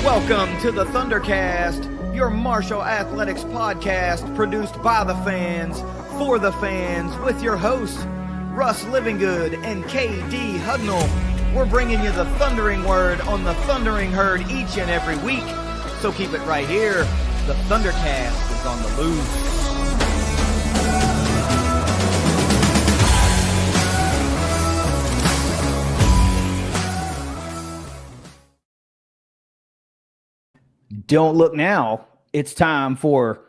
Welcome to the ThunderCast, your Marshall Athletics podcast produced by the fans, for the fans, with your hosts, Russ Livingood and KD Hudnall. We're bringing you the thundering word on the thundering herd each and every week, so keep it right here. The ThunderCast is on the loose. Don't look now. It's time for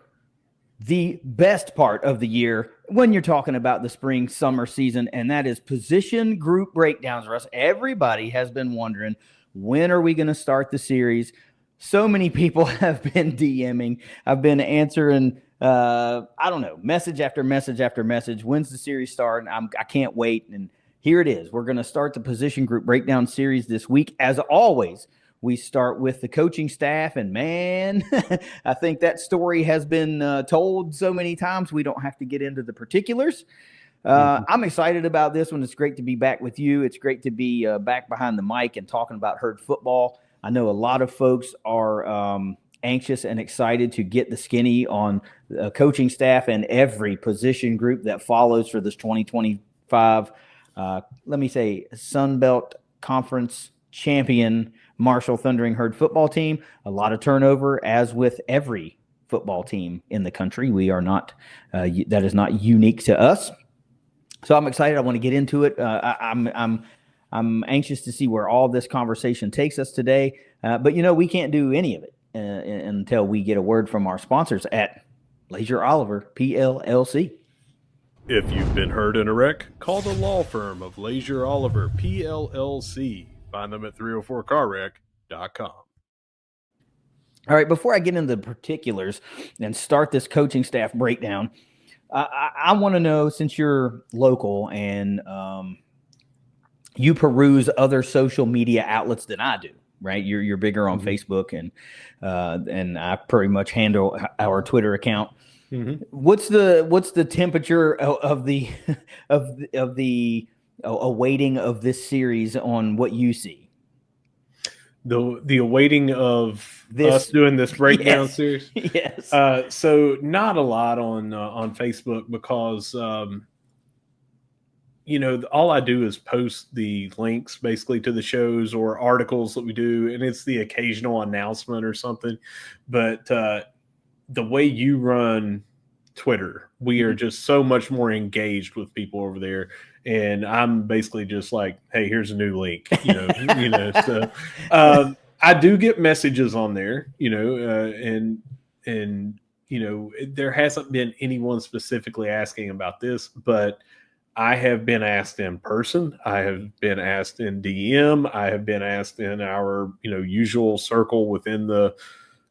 the best part of the year when you're talking about the spring summer season, and that is position group breakdowns. Russ, everybody has been wondering, when are we going to start the series? So many people have been DMing. I've been answering, message after message after message. When's the series start? I can't wait. And here it is. We're going to start the position group breakdown series this week. As always, we start with the coaching staff, and man, I think that story has been told so many times we don't have to get into the particulars. I'm excited about this one. It's great to be back with you. It's great to be back behind the mic and talking about herd football. I know a lot of folks are anxious and excited to get the skinny on the coaching staff and every position group that follows for this 2025, Sun Belt Conference champion Marshall Thundering Herd football team. A lot of turnover, as with every football team in the country. We are not, that is not unique to us. So I'm excited. I want to get into it. I'm anxious to see where all this conversation takes us today. But we can't do any of it until we get a word from our sponsors at Leasure Oliver PLLC. If you've been hurt in a wreck, call the law firm of Leasure Oliver PLLC. Find them at 304carwreck.com. All right, before I get into the particulars and start this coaching staff breakdown, I want to know, since you're local and you peruse other social media outlets than I do, right? You're bigger on Facebook, and I pretty much handle our Twitter account. What's the temperature of the awaiting of this series on what you see? The awaiting of us doing this breakdown series? Yes. So not a lot on Facebook because, all I do is post the links basically to the shows or articles that we do, and it's the occasional announcement or something. But the way you run Twitter, we are just so much more engaged with people over there. And I'm basically just like, hey, here's a new link, So I do get messages on there, and there hasn't been anyone specifically asking about this, but I have been asked in person. I have been asked in DM. I have been asked in our, usual circle within the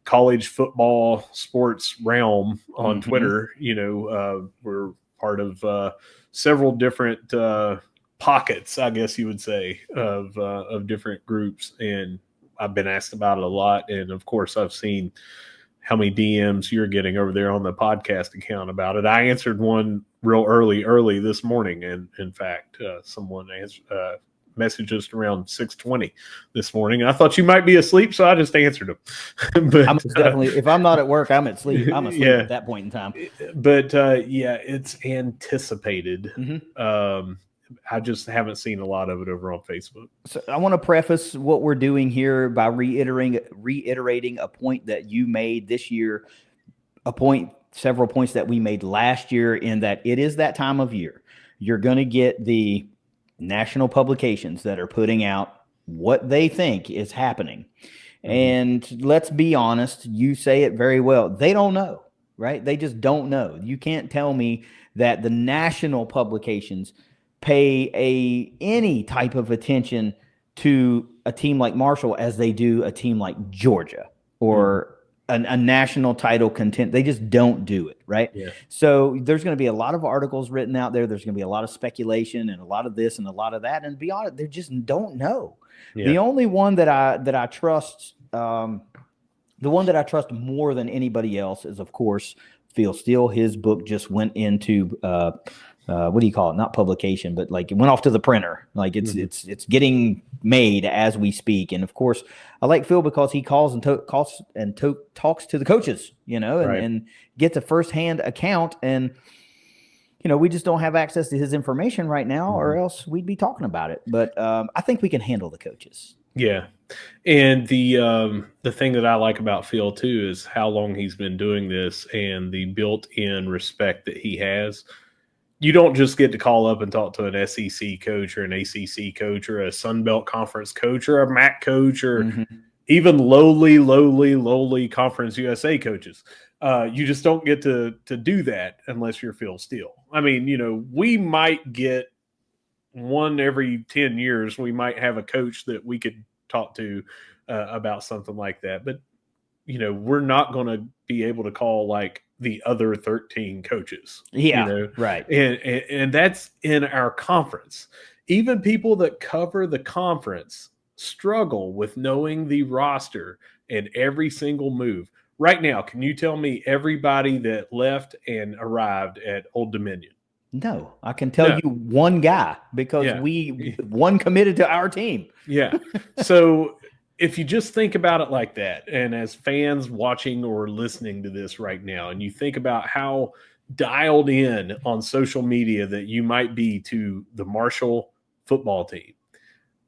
college football sports realm on Twitter. We're part of several different pockets, I guess you would say, of different groups, and I've been asked about it a lot. And of course, I've seen how many DMs you're getting over there on the podcast account about it. I answered one real early this morning, and in fact, someone messaged us around 6:20 this morning. And I thought you might be asleep, so I just answered them. But I'm definitely, if I'm not at work, I'm asleep. I'm asleep at that point in time. But it's anticipated. I just haven't seen a lot of it over on Facebook. So I want to preface what we're doing here by reiterating a point that you made this year, several points that we made last year, in that it is that time of year. You're going to get the national publications that are putting out what they think is happening. And let's be honest, you say it very well. They don't know, right? They just don't know. You can't tell me that the national publications pay any type of attention to a team like Marshall as they do a team like Georgia or a national title content. They just don't do it, right? Yeah. So there's going to be a lot of articles written out there. There's going to be a lot of speculation and a lot of this and a lot of that. And be honest, they just don't know. Yeah. The only one that I trust, the one that I trust more than anybody else is, of course, Phil Steele. His book just went into what do you call it? Not publication, but like it went off to the printer. Like it's getting made as we speak. And of course, I like Phil because he calls and talks to the coaches, and gets a firsthand account. And we just don't have access to his information right now, or else we'd be talking about it. But I think we can handle the coaches. Yeah. And the thing that I like about Phil too is how long he's been doing this and the built-in respect that he has. You don't just get to call up and talk to an SEC coach or an ACC coach or a Sun Belt Conference coach or a MAC coach or even lowly Conference USA coaches. You just don't get to do that unless you're Phil Steele. I mean, we might get one every 10 years. We might have a coach that we could talk to about something like that. But, we're not going to be able to call like the other 13 coaches. Yeah, right. And that's in our conference. Even people that cover the conference struggle with knowing the roster and every single move. Right now, can you tell me everybody that left and arrived at Old Dominion? No, I can tell you one guy because one committed to our team. Yeah. So if you just think about it like that, and as fans watching or listening to this right now, and you think about how dialed in on social media that you might be to the Marshall football team,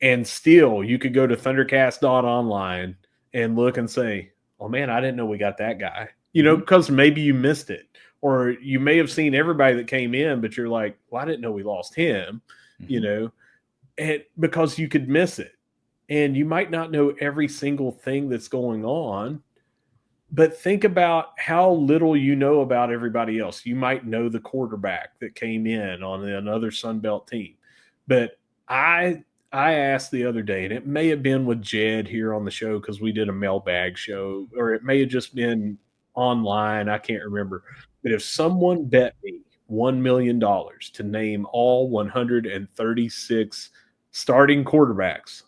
and still you could go to ThunderCast.Online and look and say, oh man, I didn't know we got that guy, because maybe you missed it. Or you may have seen everybody that came in, but you're like, well, I didn't know we lost him, and because you could miss it. And you might not know every single thing that's going on, but think about how little you know about everybody else. You might know the quarterback that came in on another Sun Belt team. But I asked the other day, and it may have been with Jed here on the show because we did a mailbag show, or it may have just been online. I can't remember. But if someone bet me $1 million to name all 136 starting quarterbacks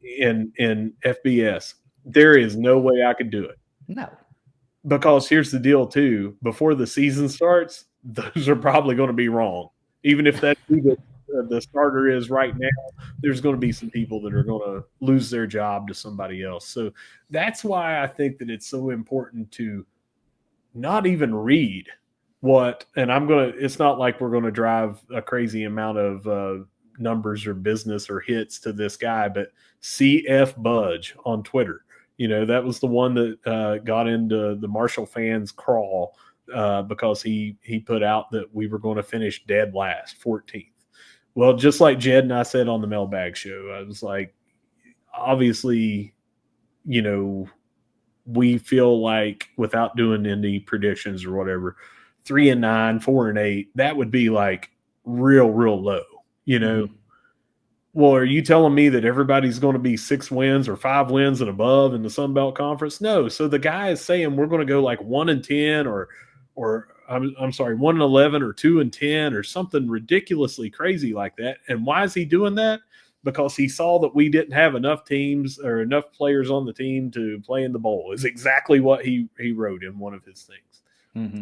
in FBS, there is no way I could do it. No. Because here's the deal, too. Before the season starts, those are probably going to be wrong. Even if that's who the starter is right now, there's going to be some people that are going to lose their job to somebody else. So that's why I think that it's so important to not even read it's not like we're going to drive a crazy amount of numbers or business or hits to this guy, but CF Budge on Twitter. That was the one that got into the Marshall fans' crawl because he put out that we were going to finish dead last, 14th. Well, just like Jed and I said on the mailbag show, I was like, obviously, we feel like without doing any predictions or whatever, 3-9, 4-8, that would be like real low, Well, are you telling me that everybody's going to be 6 wins or 5 wins and above in the Sun Belt Conference? No. So the guy is saying we're going to go like 1-10 or I'm sorry, 1-11 or 2-10 or something ridiculously crazy like that. And why is he doing that? Because he saw that we didn't have enough teams or enough players on the team to play in the bowl is exactly what he wrote in one of his things.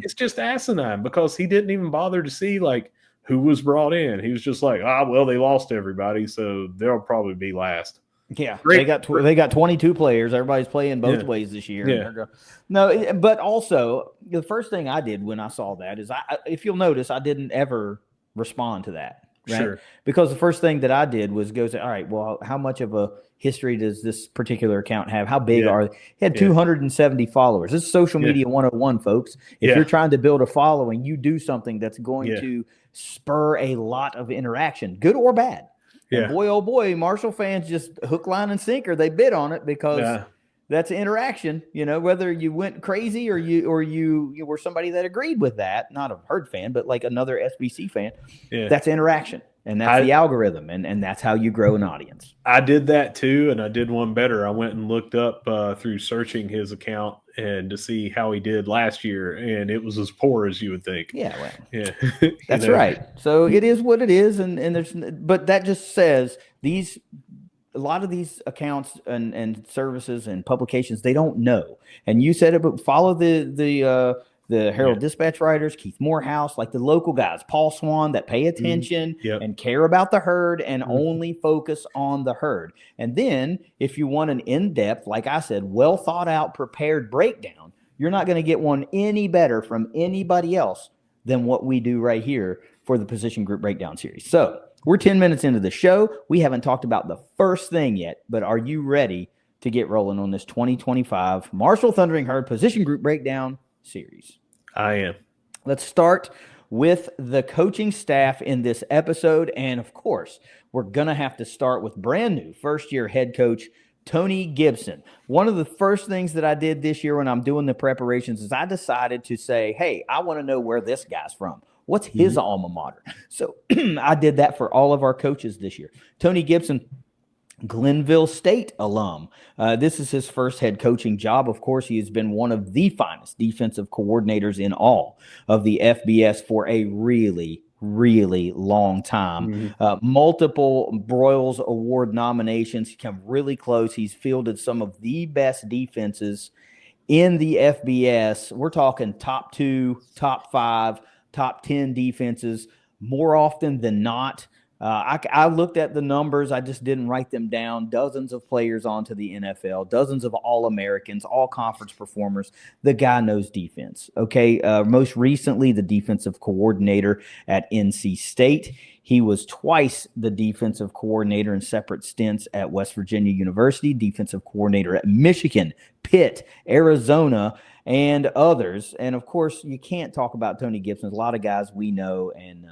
It's just asinine because he didn't even bother to see like who was brought in. He was just like, well, they lost everybody, so they'll probably be last. Yeah, they got 22 players. Everybody's playing both ways this year. Yeah. No, but also the first thing I did when I saw that is if you'll notice, I didn't ever respond to that. Right? Sure. Because the first thing that I did was go say, all right, well, how much of a history does this particular account have? How big are they? He had 270 followers. This is social media 101, folks. If you're trying to build a following, you do something that's going to spur a lot of interaction, good or bad. Yeah. And boy, oh boy, Marshall fans just hook, line, and sinker. They bid on it because that's interaction. Whether you went crazy or you were somebody that agreed with that, not a Herd fan, but like another SBC fan. Yeah. That's interaction, and that's the algorithm, and that's how you grow an audience. I did that too, and I did one better. I went and looked up through searching his account and to see how he did last year, and it was as poor as you would think. Yeah, well, that's right. So it is what it is, but that just says a lot of these accounts and services and publications, they don't know. And you said it, but follow the the Herald Dispatch writers, Keith Morehouse, like the local guys, Paul Swan, that pay attention and care about the herd and only focus on the herd. And then if you want an in-depth, like I said, well thought out, prepared breakdown, you're not going to get one any better from anybody else than what we do right here for the Position Group Breakdown series. So we're 10 minutes into the show. We haven't talked about the first thing yet, but are you ready to get rolling on this 2025 Marshall Thundering Herd Position Group Breakdown series? I am. Let's start with the coaching staff in this episode. And of course, we're going to have to start with brand new first-year head coach Tony Gibson. One of the first things that I did this year when I'm doing the preparations is I decided to say, hey, I want to know where this guy's from. What's his alma mater? So I did that for all of our coaches this year. Tony Gibson, Glenville State alum. This is his first head coaching job. Of course, he has been one of the finest defensive coordinators in all of the FBS for a really, really long time. Multiple Broyles Award nominations. He come really close. He's fielded some of the best defenses in the FBS. We're talking top 2, top 5, top 10 defenses more often than not. I looked at the numbers. I just didn't write them down. Dozens of players onto the NFL, dozens of All-Americans, all-conference performers. The guy knows defense, okay? Most recently, the defensive coordinator at NC State. He was twice the defensive coordinator in separate stints at West Virginia University, defensive coordinator at Michigan, Pitt, Arizona, and others. And, of course, you can't talk about Tony Gibson. A lot of guys we know and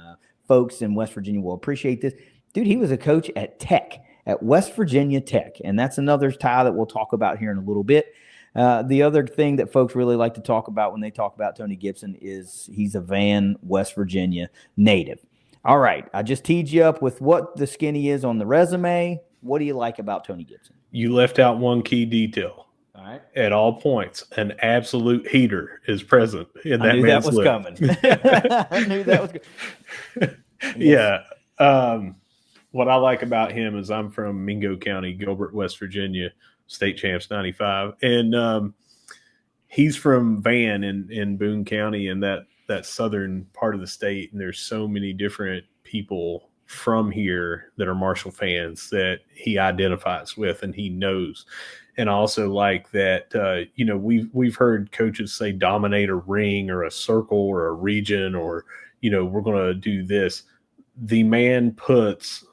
folks in West Virginia will appreciate this. Dude, he was a coach at Tech, at West Virginia Tech, and that's another tie that we'll talk about here in a little bit. The other thing that folks really like to talk about when they talk about Tony Gibson is he's a Van, West Virginia native. All right, I just teed you up with what the skinny is on the resume. What do you like about Tony Gibson? You left out one key detail. All right. At all points, an absolute heater is present in that I knew man's that was lip. Coming. I knew that was good. Yeah. What I like about him is I'm from Mingo County, Gilbert, West Virginia, state champs 95. And he's from Van in Boone County and that southern part of the state. And there's so many different people from here that are Marshall fans that he identifies with and he knows. And I also like that, we've heard coaches say dominate a ring or a circle or a region or, we're going to do this. The man puts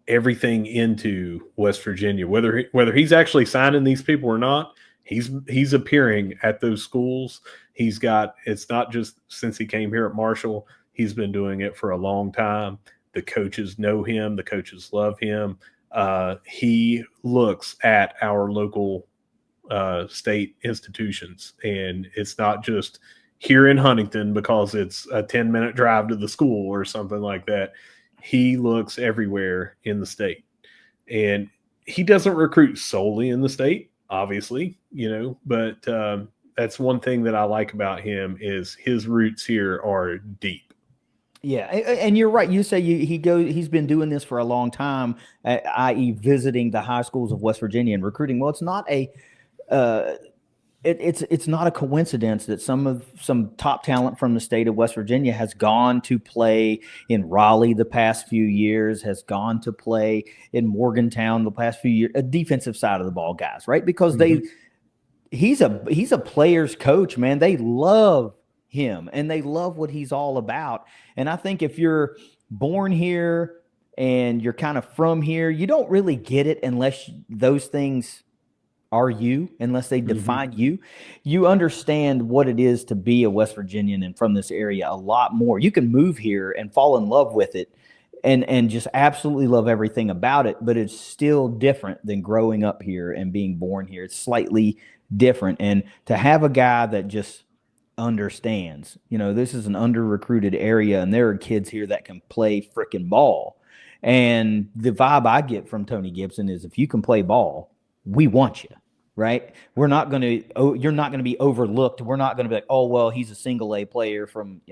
everything into West Virginia, whether he's actually signing these people or not. He's appearing at those schools. It's not just since he came here at Marshall. He's been doing it for a long time. The coaches know him. The coaches love him. He looks at our local state institutions, and it's not just here in Huntington because it's a 10-minute drive to the school or something like that. He looks everywhere in the state, and he doesn't recruit solely in the state, obviously, but that's one thing that I like about him is his roots here are deep. Yeah, and you're right. You say he's been doing this for a long time, i.e., visiting the high schools of West Virginia and recruiting. Well, it's not it's not a coincidence that some top talent from the state of West Virginia has gone to play in Raleigh the past few years, has gone to play in Morgantown the past few years, a defensive side of the ball guys, right? Because he's a player's coach, man. They love him and they love what he's all about. And I think if you're born here and you're kind of from here, you don't really get it unless those things are you, unless they define you. You understand what it is to be a West Virginian and from this area a lot more. You can move here and fall in love with it and just absolutely love everything about it, but it's still different than growing up here and being born here. It's slightly different. And to have a guy that just understands, this is an under-recruited area and there are kids here that can play freaking ball. And the vibe I get from Tony Gibson is if you can play ball, we want you, right? You're not going to be overlooked. We're not going to be like, oh, well, he's a single A player from,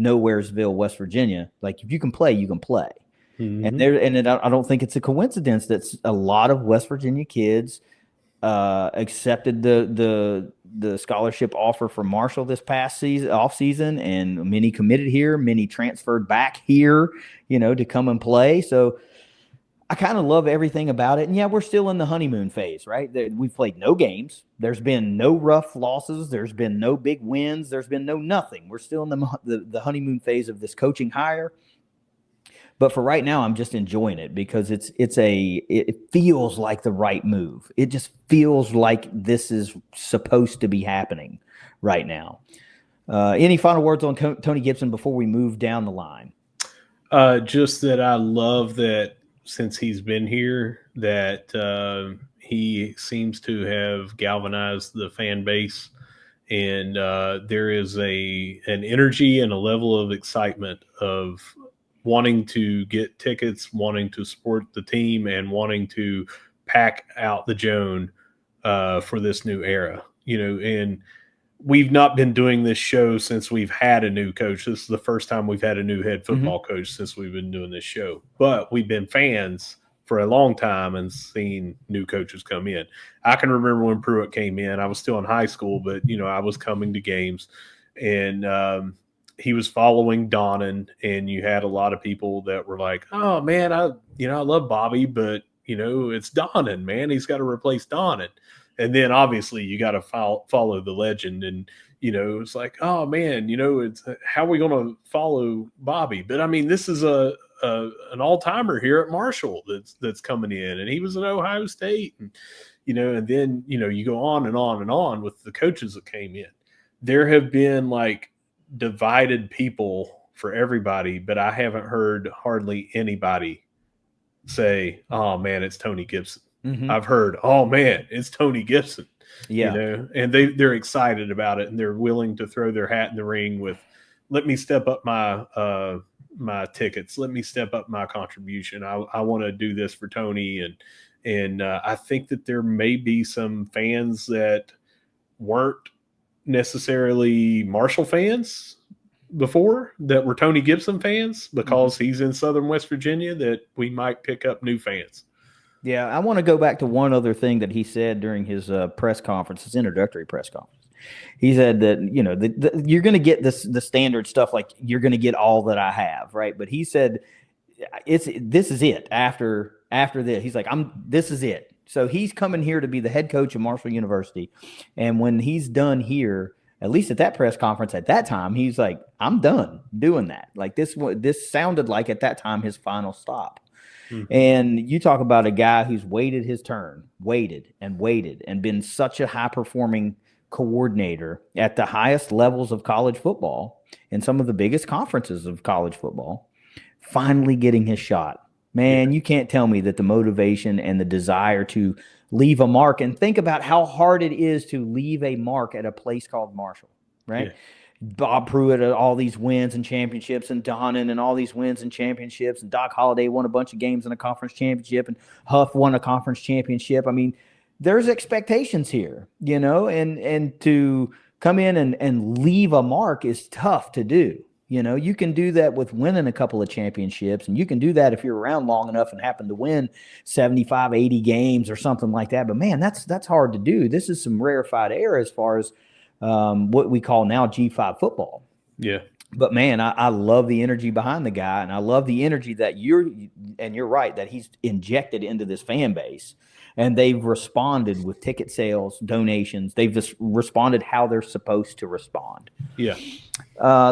Nowheresville, West Virginia. Like if you can play, you can play. And I don't think it's a coincidence that a lot of West Virginia kids accepted the scholarship offer for Marshall this past off season, and many committed here, many transferred back here, to come and play. So I kind of love everything about it. And yeah, we're still in the honeymoon phase, right? We've played no games. There's been no rough losses. There's been no big wins. There's been no nothing. We're still in the honeymoon phase of this coaching hire. But for right now, I'm just enjoying it because it feels like the right move. It just feels like this is supposed to be happening right now. Any final words on Tony Gibson before we move down the line? Just that I love that since he's been here, that he seems to have galvanized the fan base, and there is an energy and a level of excitement of wanting to get tickets, wanting to support the team, and wanting to pack out the Joan for this new era. And we've not been doing this show since we've had a new coach. This is the first time we've had a new head football coach since we've been doing this show. But we've been fans for a long time and seen new coaches come in. I can remember when Pruitt came in. I was still in high school, but, I was coming to games. And he was following Donnan, and you had a lot of people that were like, oh, man, I love Bobby, but, it's Donnan, man. He's got to replace Donnan. And then obviously you got to follow the legend. And, it's like, oh, man, it's how are we going to follow Bobby? But, I mean, this is an all-timer here at Marshall that's coming in. And he was at Ohio State. And, and then, you go on and on and on with the coaches that came in. There have been, divided people for everybody, but I haven't heard hardly anybody say, oh, man, it's Tony Gibson. Mm-hmm. I've heard, oh man, it's Tony Gibson. Yeah. And they're excited about it, and they're willing to throw their hat in the ring with, let me step up my my tickets. Let me step up my contribution. I want to do this for Tony. And I think that there may be some fans that weren't necessarily Marshall fans before that were Tony Gibson fans because he's in Southern West Virginia, that we might pick up new fans. Yeah, I want to go back to one other thing that he said during his press conference, his introductory press conference. He said that, you're going to get the standard stuff, like you're going to get all that I have, right? But he said, this is it. After this, he's like, this is it. So he's coming here to be the head coach of Marshall University. And when he's done here, at least at that press conference at that time, he's like, I'm done doing that. Like this sounded like at that time his final stop. Mm-hmm. And you talk about a guy who's waited his turn, waited and been such a high-performing coordinator at the highest levels of college football and some of the biggest conferences of college football, finally getting his shot. Man, you can't tell me that the motivation and the desire to leave a mark, and think about how hard it is to leave a mark at a place called Marshall, right? Yeah. Bob Pruitt had all these wins and championships, and Donnan and all these wins and championships, and Doc Holliday won a bunch of games in a conference championship, and Huff won a conference championship. I mean, there's expectations here, and to come in and leave a mark is tough to do. You can do that with winning a couple of championships, and you can do that if you're around long enough and happen to win 75, 80 games or something like that. But man, that's hard to do. This is some rarefied air as far as what we call now G5 football. Yeah. But man, I love the energy behind the guy, and I love the energy that you're right, that he's injected into this fan base. And they've responded with ticket sales, donations. They've just responded how they're supposed to respond. Yeah.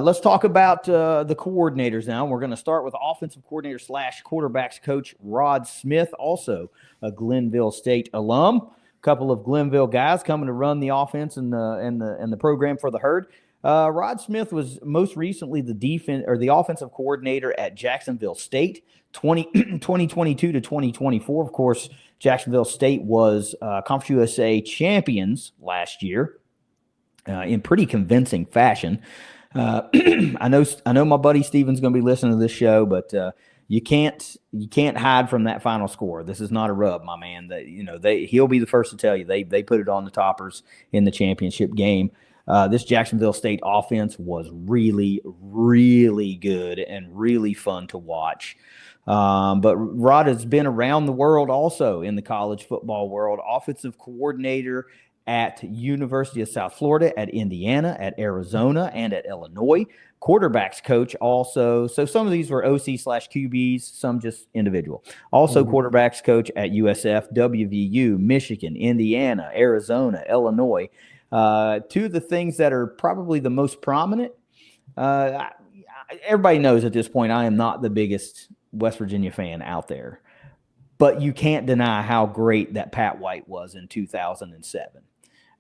Let's talk about the coordinators now. We're going to start with offensive coordinator / quarterbacks coach Rod Smith, also a Glenville State alum. A couple of Glenville guys coming to run the offense and the program for the Herd. Rod Smith was most recently the offensive coordinator at Jacksonville State, 2022 to 2024. Of course, Jacksonville State was Conference USA champions last year in pretty convincing fashion. I know my buddy Steven's going to be listening to this show, but you can't hide from that final score. This is not a rub, my man. He'll be the first to tell you they put it on the toppers in the championship game. This Jacksonville State offense was really, really good and really fun to watch. But Rod has been around the world also in the college football world, offensive coordinator at University of South Florida, at Indiana, at Arizona, and at Illinois. Quarterbacks coach also. So some of these were OC/QBs, some just individual. Also quarterbacks coach at USF, WVU, Michigan, Indiana, Arizona, Illinois. Two of the things that are probably the most prominent. Everybody knows at this point I am not the biggest West Virginia fan out there, but you can't deny how great that Pat White was in 2007.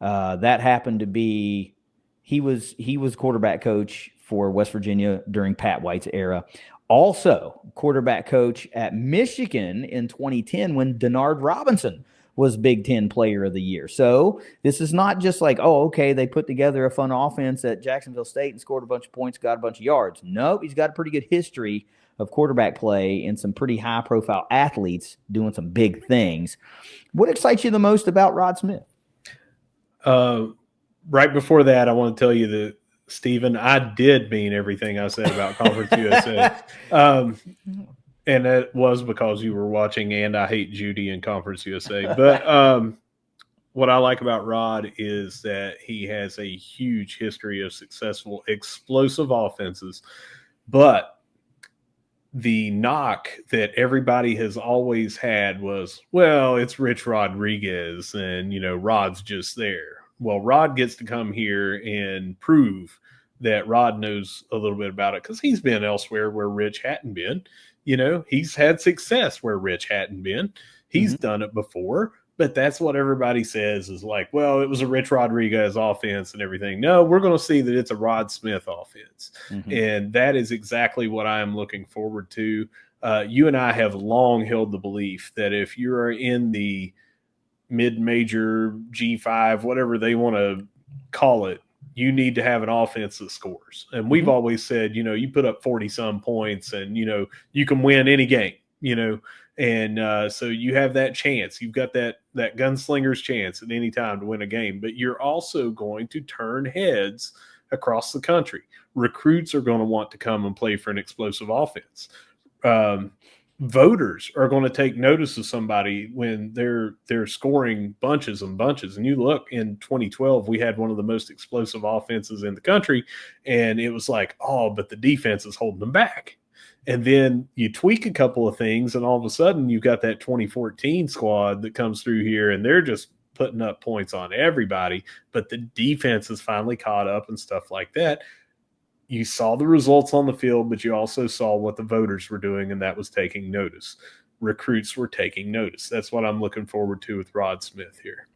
That happened to be he was quarterback coach for West Virginia during Pat White's era. Also, quarterback coach at Michigan in 2010 when Denard Robinson was Big Ten Player of the Year. So this is not just like, oh, okay, they put together a fun offense at Jacksonville State and scored a bunch of points, got a bunch of yards. Nope, he's got a pretty good history of quarterback play and some pretty high-profile athletes doing some big things. What excites you the most about Rod Smith? Right before that, I want to tell you that, Stephen, I did mean everything I said about Conference USA. And that was because you were watching And I Hate Judy in Conference USA. But what I like about Rod is that he has a huge history of successful, explosive offenses. But the knock that everybody has always had was, well, it's Rich Rodriguez and, Rod's just there. Well, Rod gets to come here and prove that Rod knows a little bit about it because he's been elsewhere where Rich hadn't been. He's had success where Rich hadn't been. He's done it before, but that's what everybody says is like, well, it was a Rich Rodriguez offense and everything. No, we're going to see that it's a Rod Smith offense. And that is exactly what I am looking forward to. You and I have long held the belief that if you're in the mid-major G5, whatever they want to call it, you need to have an offense that scores. And we've always said, you put up 40-some points and, you can win any game, and so you have that chance. You've got that gunslinger's chance at any time to win a game, but you're also going to turn heads across the country. Recruits are going to want to come and play for an explosive offense. Voters are going to take notice of somebody when they're scoring bunches and bunches. And you look, in 2012, we had one of the most explosive offenses in the country, and it was like, oh, but the defense is holding them back. And then you tweak a couple of things, and all of a sudden you've got that 2014 squad that comes through here, and they're just putting up points on everybody, but the defense has finally caught up and stuff like that. You saw the results on the field, but you also saw what the voters were doing, and that was taking notice. Recruits were taking notice. That's what I'm looking forward to with Rod Smith here.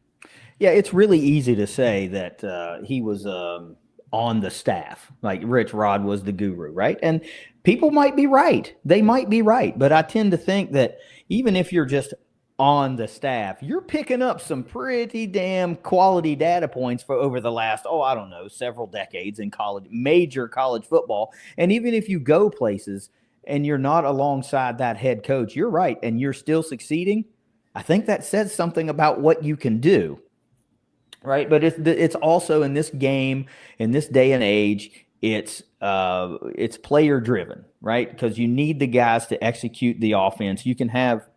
Yeah, it's really easy to say that he was on the staff. Like Rod was the guru, right? And people might be right. They might be right. But I tend to think that even if you're just on the staff, you're picking up some pretty damn quality data points for over the last, several decades in major college football. And even if you go places and you're not alongside that head coach, you're right, and you're still succeeding, I think that says something about what you can do, right? But it's also in this game, in this day and age, it's player driven, right? Because you need the guys to execute the offense. You can have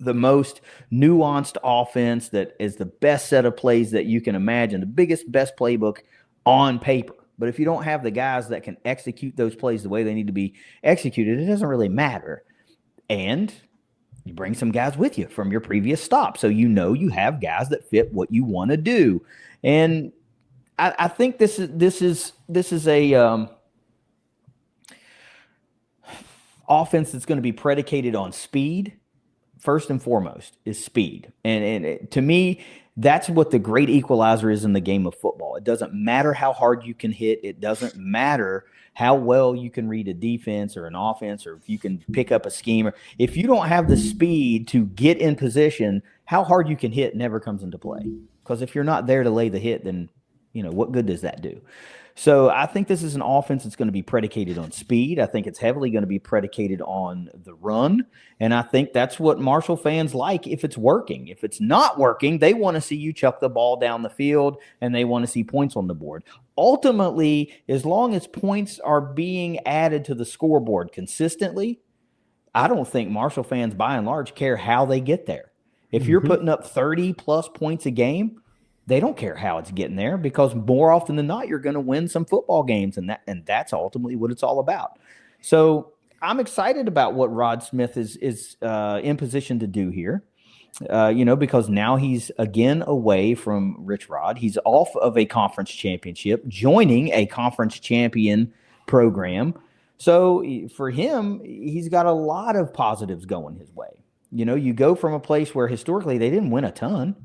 the most nuanced offense that is the best set of plays that you can imagine, the best playbook on paper. But if you don't have the guys that can execute those plays the way they need to be executed, it doesn't really matter. And you bring some guys with you from your previous stop, so you have guys that fit what you want to do. And I think this is a offense that's going to be predicated on speed. First and foremost is speed. And to me, that's what the great equalizer is in the game of football. It doesn't matter how hard you can hit. It doesn't matter how well you can read a defense or an offense, or if you can pick up a scheme. If you don't have the speed to get in position, how hard you can hit never comes into play. Because if you're not there to lay the hit, then what good does that do? So I think this is an offense that's going to be predicated on speed. I think it's heavily going to be predicated on the run. And I think that's what Marshall fans like if it's working. If it's not working, they want to see you chuck the ball down the field, and they want to see points on the board. Ultimately, as long as points are being added to the scoreboard consistently, I don't think Marshall fans by and large care how they get there. If you're Mhm. putting up 30 plus points a game, they don't care how it's getting there, because more often than not, you're going to win some football games, and that's ultimately what it's all about. So I'm excited about what Rod Smith is in position to do here. Because now he's again away from Rich Rod. He's off of a conference championship, joining a conference champion program. So for him, he's got a lot of positives going his way. You go from a place where historically they didn't win a ton,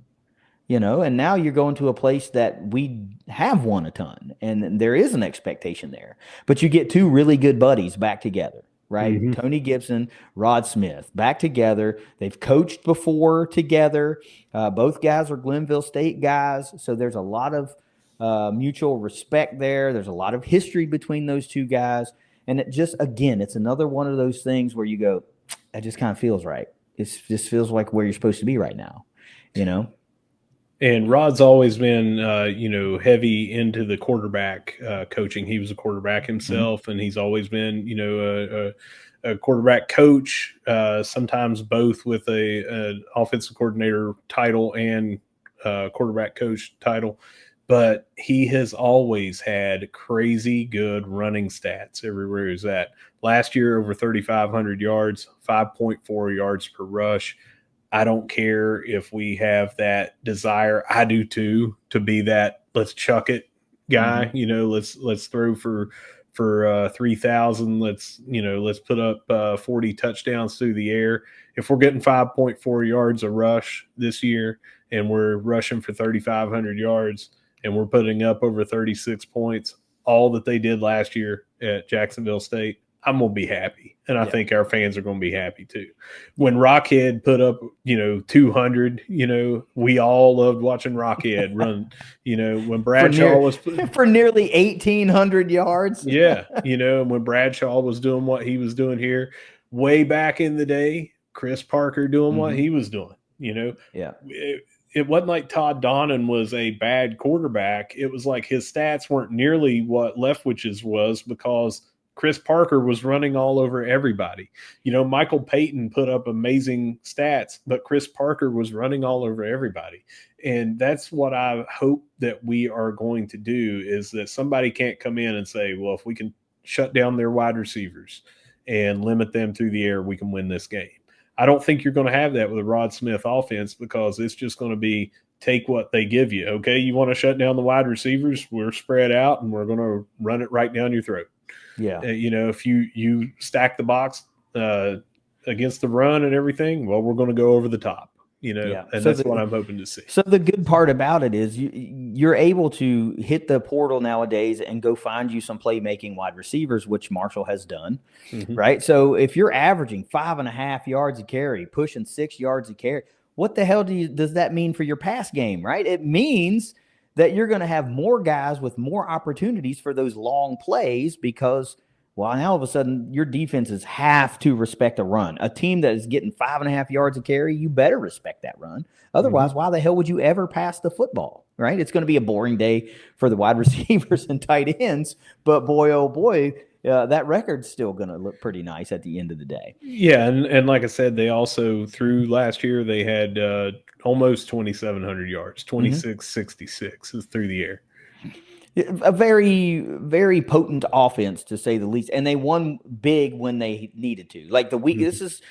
and now you're going to a place that we have won a ton, and there is an expectation there. But you get two really good buddies back together, right? Mhm. Tony Gibson, Rod Smith, back together. They've coached before together. Both guys are Glenville State guys, so there's a lot of mutual respect there. There's a lot of history between those two guys, and it's another one of those things where you go, that just kind of feels right. It just feels like where you're supposed to be right now, And Rod's always been, heavy into the quarterback coaching. He was a quarterback himself, and he's always been, a quarterback coach, sometimes both with an offensive coordinator title and quarterback coach title. But he has always had crazy good running stats everywhere he's at. Last year, over 3,500 yards, 5.4 yards per rush. I don't care if we have that desire. I do too, to be that let's chuck it guy. Let's throw for 3,000. Let's put up 40 touchdowns through the air. If we're getting 5.4 yards a rush this year, and we're rushing for 3,500 yards, and we're putting up over 36 points, all that they did last year at Jacksonville State, I'm going to be happy. And I think our fans are going to be happy too. When Rockhead put up, 200, we all loved watching Rockhead run, when Bradshaw was for nearly 1,800 yards. Yeah. When Bradshaw was doing what he was doing here way back in the day, Chris Parker doing what he was doing, Yeah. It wasn't like Todd Donnan was a bad quarterback. It was like his stats weren't nearly what Leftwich's was, because Chris Parker was running all over everybody. Michael Payton put up amazing stats, but Chris Parker was running all over everybody. And that's what I hope that we are going to do, is that somebody can't come in and say, well, if we can shut down their wide receivers and limit them through the air, we can win this game. I don't think you're going to have that with a Rod Smith offense, because it's just going to be take what they give you. Okay, you want to shut down the wide receivers? We're spread out, and we're going to run it right down your throat. Yeah. If you stack the box against the run and everything, well, we're going to go over the top. And so that's what I'm hoping to see. So the good part about it is you're able to hit the portal nowadays and go find you some playmaking wide receivers, which Marshall has done, right? So if you're averaging 5.5 yards a carry, pushing 6 yards a carry, what the hell does that mean for your pass game, right? It means that you're going to have more guys with more opportunities for those long plays, because, well, now all of a sudden your defenses have to respect a run. A team that is getting 5.5 yards a carry, you better respect that run. Otherwise, why the hell would you ever pass the football, right? It's going to be a boring day for the wide receivers and tight ends, but boy, oh boy, that record's still going to look pretty nice at the end of the day. Yeah, and like I said, they also, through last year, they had almost 2,700 yards, 2,666 is through the air. A very, very potent offense, to say the least. And they won big when they needed to. Like the week, this is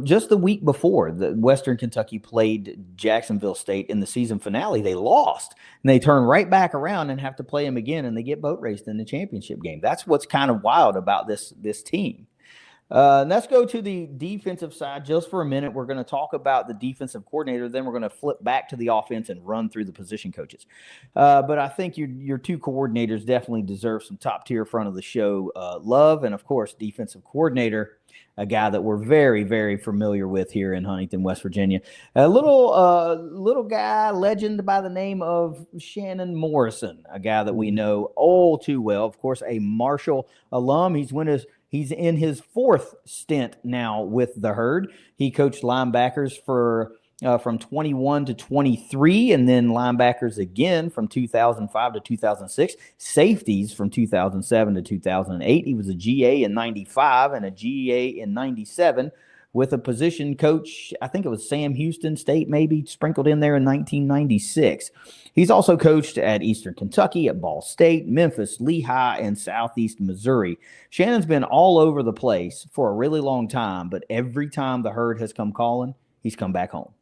just the week before the Western Kentucky played Jacksonville State in the season finale. They lost, and they turn right back around and have to play them again, and they get boat raced in the championship game. That's what's kind of wild about this team. Let's go to the defensive side just for a minute. We're going to talk about the defensive coordinator. Then we're going to flip back to the offense and run through the position coaches. But I think your two coordinators definitely deserve some top tier front of the show love. And, of course, defensive coordinator, a guy that we're very, very familiar with here in Huntington, West Virginia. A little guy, legend by the name of Shannon Morrison, a guy that we know all too well. Of course, a Marshall alum. He's in his fourth stint now with the Herd. He coached linebackers for from 21 to 23, and then linebackers again from 2005 to 2006, safeties from 2007 to 2008. He was a GA in 95 and a GA in 97 with a position coach. I think it was Sam Houston State, maybe sprinkled in there in 1996. He's also coached at Eastern Kentucky, at Ball State, Memphis, Lehigh, and Southeast Missouri. Shannon's been all over the place for a really long time, but every time the herd has come calling, he's come back home,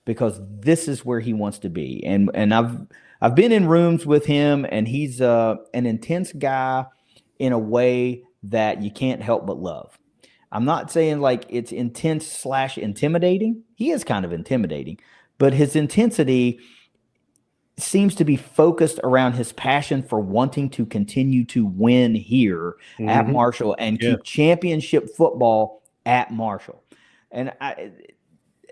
because this is where he wants to be. And I've been in rooms with him, and he's an intense guy in a way that you can't help but love. I'm not saying like it's intense / intimidating. He is kind of intimidating, but his intensity seems to be focused around his passion for wanting to continue to win here at Marshall and keep championship football at Marshall. And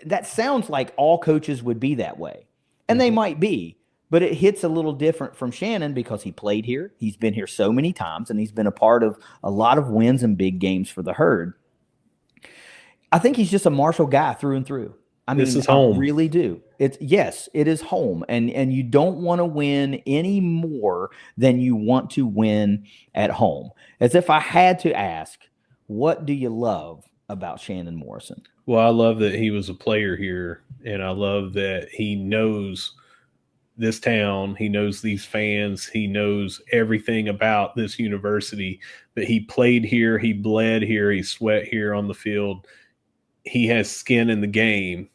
that sounds like all coaches would be that way. And they might be, but it hits a little different from Shannon because he played here. He's been here so many times, and he's been a part of a lot of wins and big games for the herd. I think he's just a Marshall guy through and through. I mean, this is home. I really do. It is home. And you don't want to win any more than you want to win at home. As if I had to ask, what do you love about Shannon Morrison? Well, I love that he was a player here, and I love that he knows this town. He knows these fans. He knows everything about this university. But he played here. He bled here. He sweat here on the field. He has skin in the game.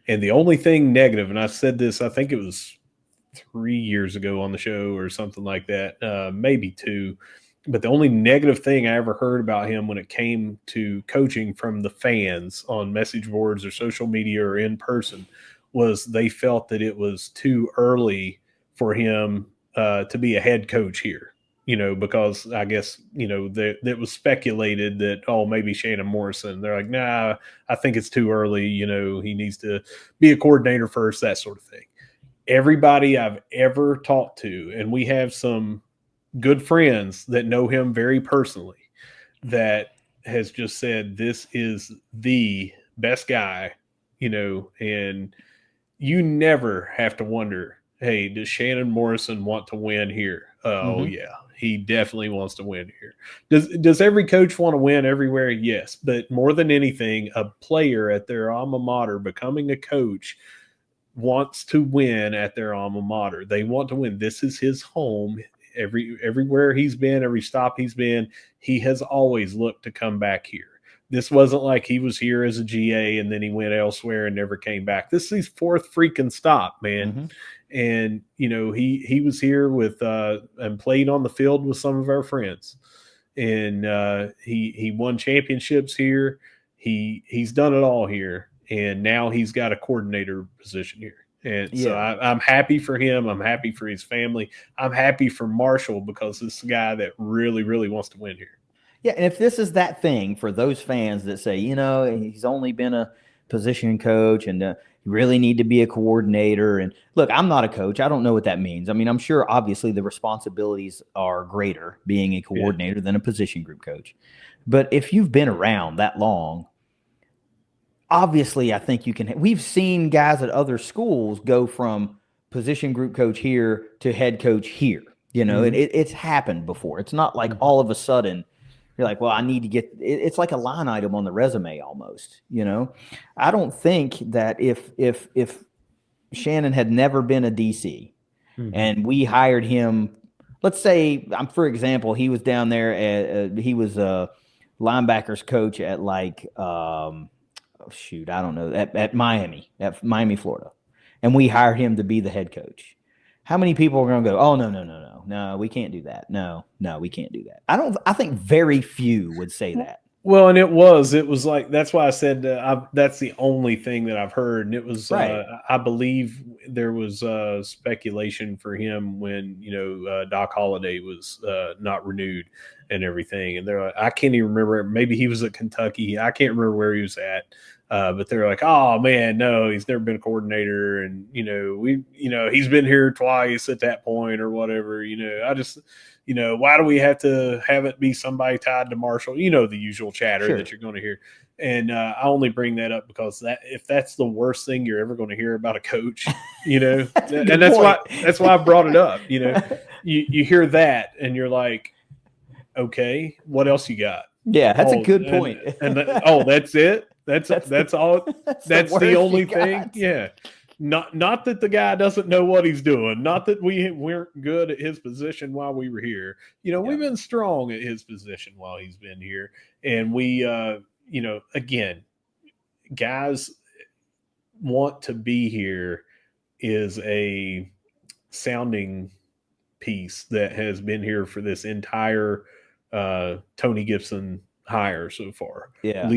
And the only thing negative, and I said this, I think it was 3 years ago on the show or something like that, maybe 2. But the only negative thing I ever heard about him when it came to coaching from the fans on message boards or social media or in person was they felt that it was too early for him to be a head coach here, because I guess, that was speculated that, oh, maybe Shannon Morrison. They're like, nah, I think it's too early. He needs to be a coordinator first, that sort of thing. Everybody I've ever talked to, and we have some good friends that know him very personally, that has just said this is the best guy, and you never have to wonder, hey, does Shannon Morrison want to win here? Oh, yeah, he definitely wants to win here. Does every coach want to win everywhere? Yes, but more than anything, a player at their alma mater becoming a coach wants to win at their alma mater. They want to win. This is his home. Everywhere he's been, every stop he's been, he has always looked to come back here. This wasn't like he was here as a GA and then he went elsewhere and never came back. This is his 4th freaking stop, man. And, he was here with and played on the field with some of our friends. And he won championships here. He's done it all here. And now he's got a coordinator position here. And so I'm happy for him. I'm happy for his family. I'm happy for Marshall because this is a guy that really, really wants to win here. Yeah, and if this is that thing for those fans that say, he's only been a position coach and you really need to be a coordinator. And look, I'm not a coach. I don't know what that means. I mean, I'm sure obviously the responsibilities are greater being a coordinator than a position group coach. But if you've been around that long, obviously, I think you can. We've seen guys at other schools go from position group coach here to head coach here. It's happened before. It's not like all of a sudden you're like, well, I need to get. It's like a line item on the resume almost. I don't think that if Shannon had never been a DC and we hired him, let's say, for example, he was down there. He was a linebackers coach at I don't know, at Miami, Florida. And we hired him to be the head coach. How many people are going to go, oh, no, we can't do that. No, we can't do that. I think very few would say that. Well, and it was like, that's why I said that's the only thing that I've heard. And it was, right. I believe there was speculation for him when, Doc Holliday was not renewed and everything. And they're like, I can't even remember. Maybe he was at Kentucky. I can't remember where he was at. But they're like, oh man, no, he's never been a coordinator. And, he's been here twice at that point or whatever, I just, why do we have to have it be somebody tied to Marshall? The usual chatter that you're going to hear. And I only bring that up because if that's the worst thing you're ever going to hear about a coach, that's why I brought it up. You hear that and you're like, okay, what else you got? Yeah, that's a good point. That's it. That's all. That's the only thing. Yeah. Not that the guy doesn't know what he's doing. Not that we weren't good at his position while we were here. We've been strong at his position while he's been here. And we, again, guys want to be here is a sounding piece that has been here for this entire Tony Gibson hire so far. Yeah.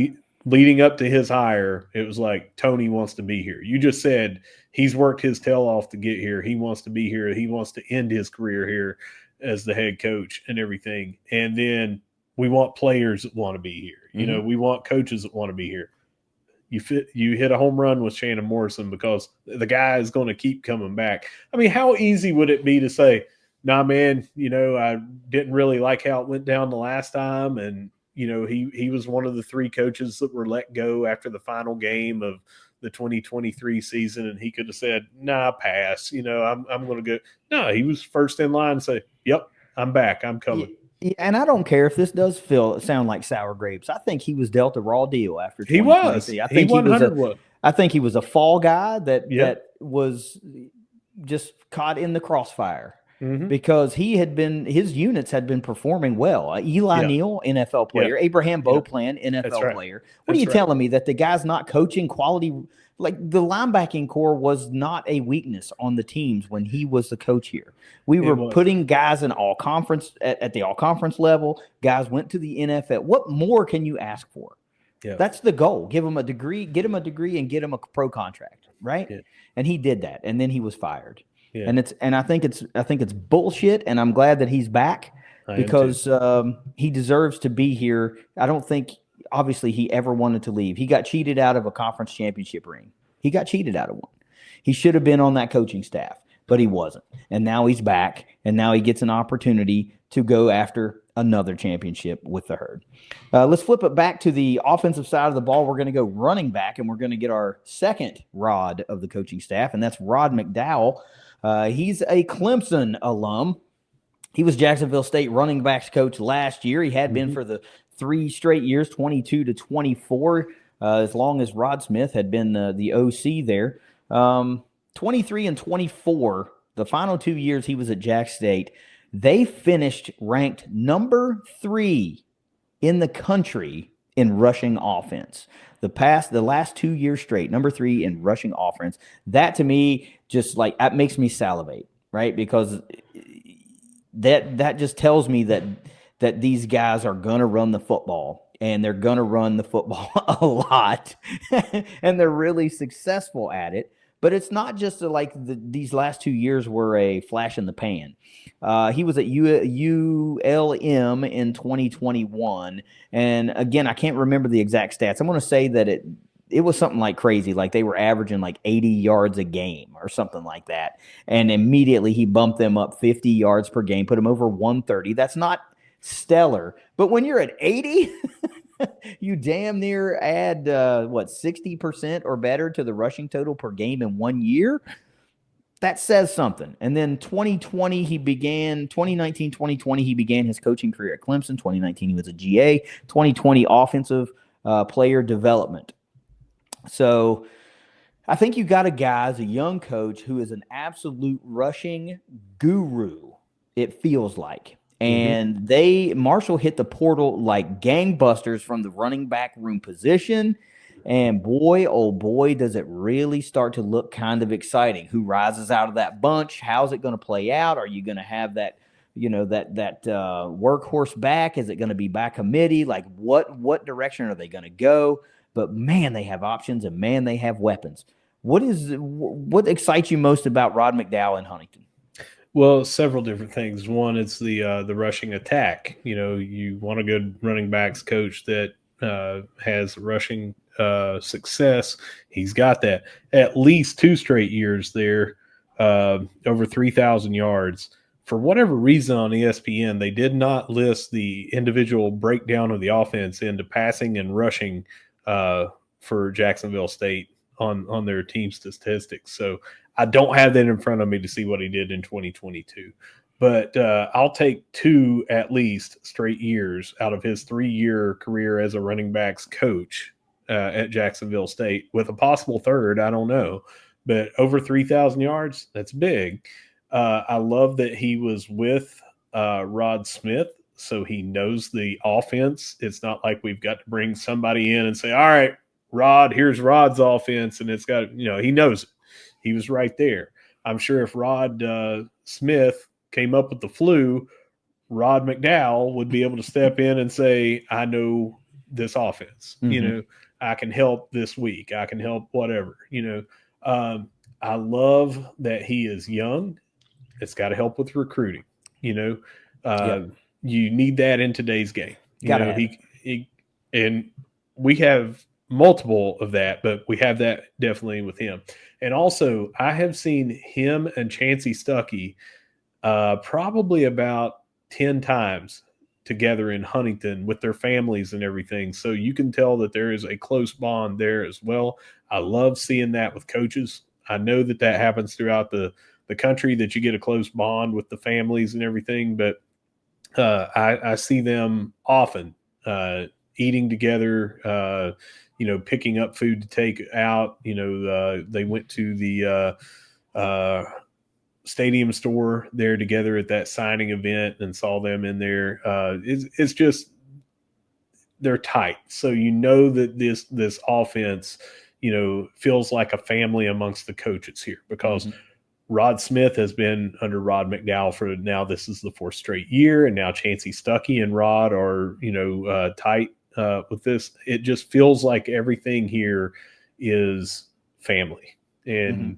Leading up to his hire, it was like Tony wants to be here. You just said he's worked his tail off to get here. He wants to be here. He wants to end his career here as the head coach and everything. And then we want players that want to be here. We want coaches that want to be here. You hit a home run with Shannon Morrison because the guy is going to keep coming back. I mean, how easy would it be to say, nah, man, I didn't really like how it went down the last time. And, he was one of the 3 coaches that were let go after the final game of the 2023 season. And he could have said, nah, pass, I'm going to go. No, he was first in line and say, yep, I'm back. I'm coming. Yeah, and I don't care if this does sound like sour grapes. I think he was dealt a raw deal after 2023. He was. I think he was. I think he was a fall guy that was just caught in the crossfire. Mm-hmm. Because his units had been performing well. Eli Neal, NFL player. Abraham Beauplan, NFL player. What are you telling me, that the guy's not coaching quality? Like, the linebacking core was not a weakness on the teams when he was the coach here. We were putting guys in all conference at the all conference level. Guys went to the NFL. What more can you ask for? Yeah. That's the goal. Give him a degree, get him a degree, and get him a pro contract, right? Yeah. And he did that, and then he was fired. Yeah. And I think it's bullshit, and I'm glad that he's back because he deserves to be here. I don't think obviously he ever wanted to leave. He got cheated out of a conference championship ring. He got cheated out of one. He should have been on that coaching staff, but he wasn't. And now he's back, and now he gets an opportunity to go after another championship with the Herd. Let's flip it back to the offensive side of the ball. We're going to go running back, and we're going to get our second Rod of the coaching staff, and that's Rod McDowell. He's a Clemson alum. He was Jacksonville State running backs coach last year. He had been for the 3 straight years, 22 to 24, as long as Rod Smith had been the OC there. 23 and 24, the final 2 years he was at Jack State, they finished ranked number 3 in the country in rushing offense. The last 2 years straight, number 3 in rushing offense. That to me, just like, that makes me salivate, right? Because that just tells me that these guys are gonna run the football, and they're gonna run the football a lot, and they're really successful at it. But it's not just these last 2 years were a flash in the pan. He was at ULM in 2021. And again, I can't remember the exact stats. I'm going to say that it was something like crazy. Like, they were averaging like 80 yards a game or something like that. And immediately he bumped them up 50 yards per game, put them over 130. That's not stellar. But when you're at 80... you damn near add 60% or better to the rushing total per game in 1 year. That says something. And then 2019, he began his coaching career at Clemson. 2019, he was a GA. 2020, offensive player development. So I think you got a guy as a young coach who is an absolute rushing guru, it feels like. And Marshall hit the portal like gangbusters from the running back room position. And boy, oh boy, does it really start to look kind of exciting. Who rises out of that bunch? How's it going to play out? Are you going to have that, that workhorse back? Is it going to be by committee? Like, what direction are they going to go? But man, they have options, and man, they have weapons. What excites you most about Rod McDowell in Huntington? Well, several different things. One, it's the rushing attack. You want a good running backs coach that has rushing success. He's got that. At least 2 straight years there, over 3,000 yards. For whatever reason on ESPN, they did not list the individual breakdown of the offense into passing and rushing for Jacksonville State on their team statistics. So I don't have that in front of me to see what he did in 2022. But I'll take 2 at least straight years out of his 3-year career as a running backs coach at Jacksonville State, with a possible third. I don't know, but over 3,000 yards, that's big. I love that he was with Rod Smith, so he knows the offense. It's not like we've got to bring somebody in and say, all right, Rod, here's Rod's offense, and it's got, he knows it. He was right there. I'm sure if Rod Smith came up with the flu, Rod McDowell would be able to step in and say, I know this offense. Mm-hmm. I can help this week. I can help whatever. I love that he is young. It's got to help with recruiting. You need that in today's game. And we have multiple of that, but we have that definitely with him. And also, I have seen him and Chancey Stuckey probably about 10 times together in Huntington with their families and everything. So you can tell that there is a close bond there as well. I love seeing that with coaches. I know that happens throughout the country, that you get a close bond with the families and everything, but I see them often eating together, picking up food to take out. They went to the stadium store there together at that signing event and saw them in there. It's just, they're tight. So that this offense, feels like a family amongst the coaches here, because Rod Smith has been under Rod McDowell for now. This is the 4th straight year, and now Chancey Stuckey and Rod are tight with this. It just feels like everything here is family, and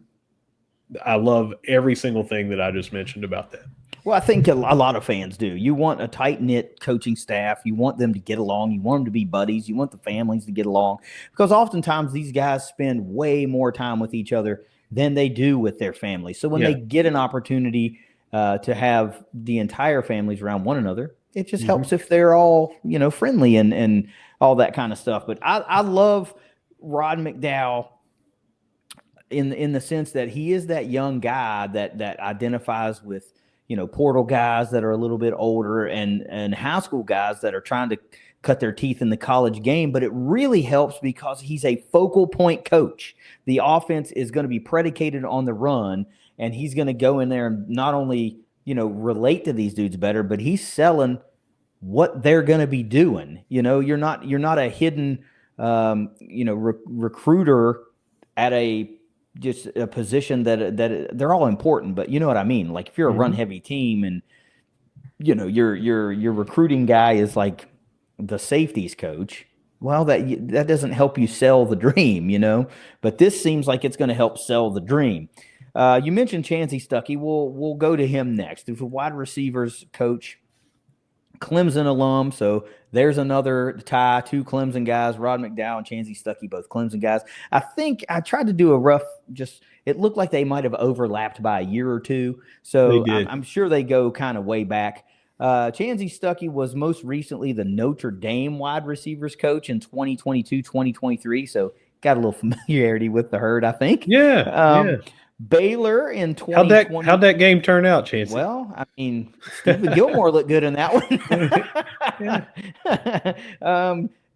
I love every single thing that I just mentioned about that. Well, I think a lot of fans do. You want a tight-knit coaching staff. You want them to get along. You want them to be buddies. You want the families to get along, because oftentimes these guys spend way more time with each other than they do with their families. So when they get an opportunity to have the entire families around one another, it just helps if they're all, friendly and all that kind of stuff. But I love Rod McDowell in the sense that he is that young guy that identifies with, portal guys that are a little bit older and high school guys that are trying to cut their teeth in the college game. But it really helps because he's a focal point coach. The offense is going to be predicated on the run, and he's going to go in there and not only, relate to these dudes better, but he's selling what they're going to be doing. You're not a hidden, recruiter at just a position that they're all important, but you know what I mean? Like if you're a run heavy team and, your recruiting guy is like the safeties coach, well, that doesn't help you sell the dream, but this seems like it's going to help sell the dream. You mentioned Chancey Stuckey. We'll go to him next. He's a wide receivers coach, Clemson alum. So there's another tie, 2 Clemson guys, Rod McDowell and Chancey Stuckey, both Clemson guys. I think I tried to do a rough, it looked like they might have overlapped by a year or 2. So I'm sure they go kind of way back. Chancey Stuckey was most recently the Notre Dame wide receivers coach in 2022, 2023. So got a little familiarity with the herd, I think. Yeah. Baylor in 2020. How'd that game turn out, Chancey? Well, I mean, Stephen Gilmore looked good in that one.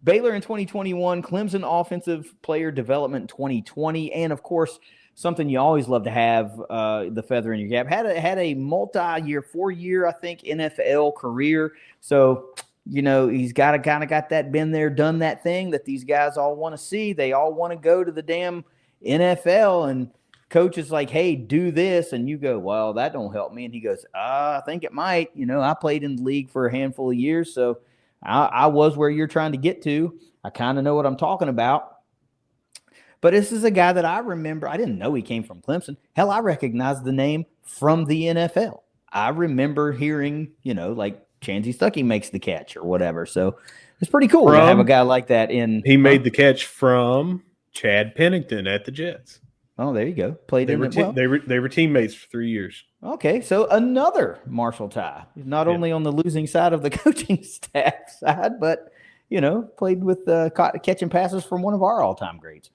Baylor in 2021, Clemson offensive player development in 2020, and of course, something you always love to have, the feather in your cap. Had a multi-year, 4-year, I think, NFL career. So, he's got that been there, done that thing that these guys all want to see. They all want to go to the damn NFL, and coach is like, hey, do this. And you go, well, that don't help me. And he goes, I think it might. I played in the league for a handful of years, so I was where you're trying to get to. I kind of know what I'm talking about. But this is a guy that I remember. I didn't know he came from Clemson. Hell, I recognized the name from the NFL. I remember hearing, like Chancey Stuckey makes the catch or whatever. So it's pretty cool to have a guy like that in. He made the catch from Chad Pennington at the Jets. Oh, there you go. Played in it well. They were teammates for 3 years. Okay, so another Marshall tie. Not only on the losing side of the coaching staff side, but played with catching passes from one of our all-time greats.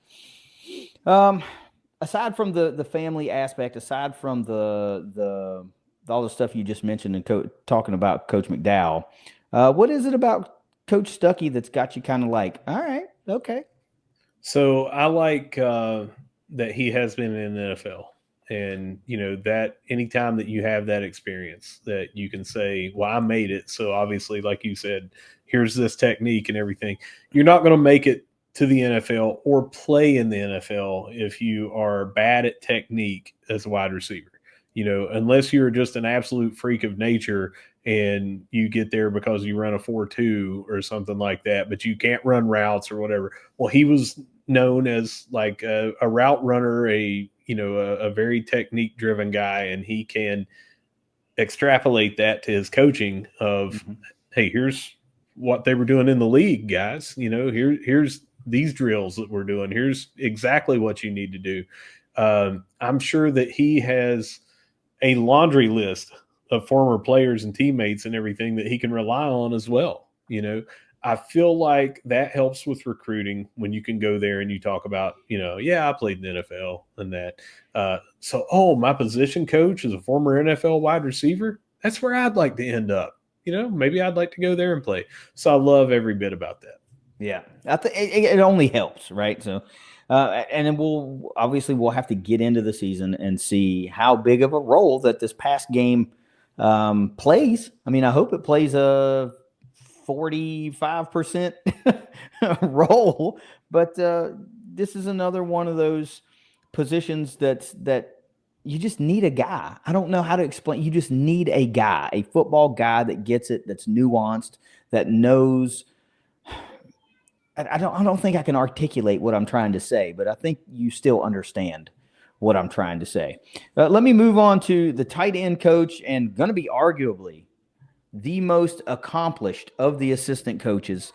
Aside from the family aspect, aside from the all the stuff you just mentioned and talking about Coach McDowell, what is it about Coach Stuckey that's got you kind of like, all right, okay? So I like that he has been in the NFL. And, that anytime that you have that experience that you can say, well, I made it. So obviously, like you said, here's this technique and everything. You're not going to make it to the NFL or play in the NFL if you are bad at technique as a wide receiver. Unless you're just an absolute freak of nature and you get there because you run a 4.2 or something like that, but you can't run routes or whatever. Well, he was known as like a route runner, a very technique driven guy, and he can extrapolate that to his coaching of, hey, here's what they were doing in the league, guys. Here's these drills that we're doing. Here's exactly what you need to do. I'm sure that he has a laundry list of former players and teammates and everything that he can rely on as well. I feel like that helps with recruiting when you can go there and you talk about, I played in the NFL and that. My position coach is a former NFL wide receiver. That's where I'd like to end up. Maybe I'd like to go there and play. So I love every bit about that. Yeah, I think it only helps, right? So, and then we'll have to get into the season and see how big of a role that this past game plays. I mean, I hope it plays a 45% role, but this is another one of those positions that you just need a guy. I don't know how to explain. You just need a guy, a football guy that gets it, that's nuanced, that knows. I don't think I can articulate what I'm trying to say, but I think you still understand what I'm trying to say. Let me move on to the tight end coach, and going to be arguably the most accomplished of the assistant coaches,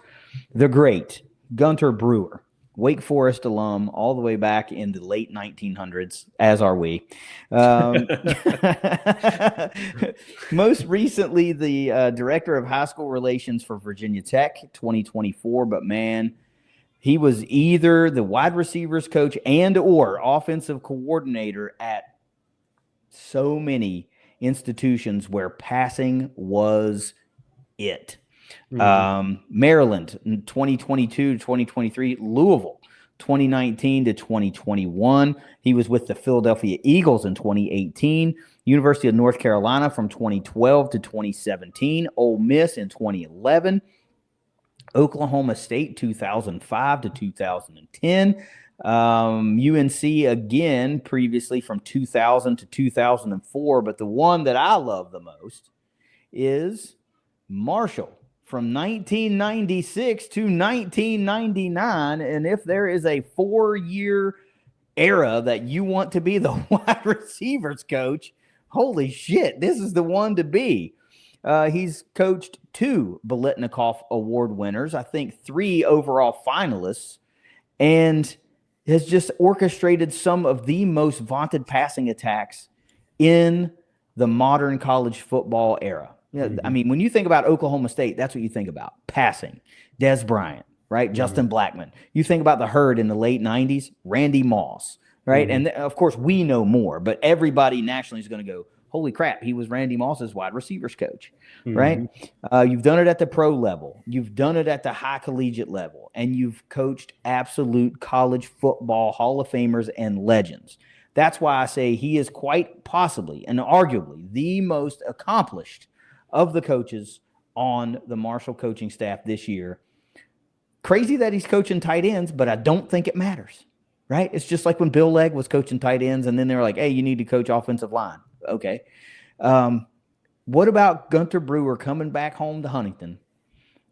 the great Gunter Brewer, Wake Forest alum, all the way back in the late 1900s, as are we. Most recently, the director of high school relations for Virginia Tech, 2024. But man, he was either the wide receivers coach and or offensive coordinator at so many institutions where passing was it. Maryland, 2022 to 2023, Louisville, 2019 to 2021. He was with the Philadelphia Eagles in 2018, University of North Carolina from 2012 to 2017, Ole Miss in 2011, Oklahoma State 2005 to 2010, UNC again previously from 2000 to 2004. But the one that I love the most is Marshall from 1996 to 1999. And if there is a 4-year era that you want to be the wide receivers coach, holy shit, this is the one to be. He's coached 2 Biletnikoff Award winners, I think 3 overall finalists, and has just orchestrated some of the most vaunted passing attacks in the modern college football era. I mean, when you think about Oklahoma State, that's what you think about. Passing. Des Bryant, right? Justin Blackmon. You think about the Herd in the late 90s, Randy Moss, right? And of course, we know more, but everybody nationally is going to go, holy crap, he was Randy Moss's wide receivers coach, right? You've done it at the pro level. You've done it at the high collegiate level, and you've coached absolute college football Hall of Famers and legends. That's why I say he is quite possibly and arguably the most accomplished of the coaches on the Marshall coaching staff this year. Crazy that he's coaching tight ends, but I don't think it matters, right? It's just like when Bill Legg was coaching tight ends, and then they were like, hey, you need to coach offensive line. Okay. What about Gunter Brewer coming back home to Huntington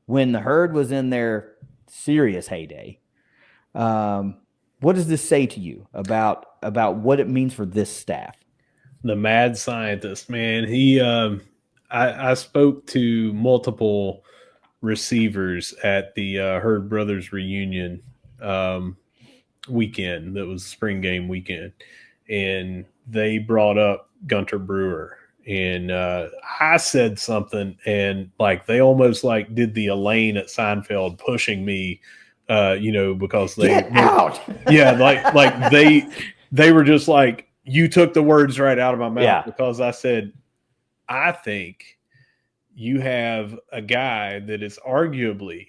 when the Herd was in their serious heyday? What does this say to you about what it means for this staff? The mad scientist, man. He I spoke to multiple receivers at the Herd Brothers reunion weekend. That was spring game weekend, and they brought up Gunter Brewer, and I said something, and like they almost like did the Elaine at Seinfeld pushing me, because they Get out. yeah, like they were just like, you took the words right out of my mouth, because I said, I think you have a guy that is arguably,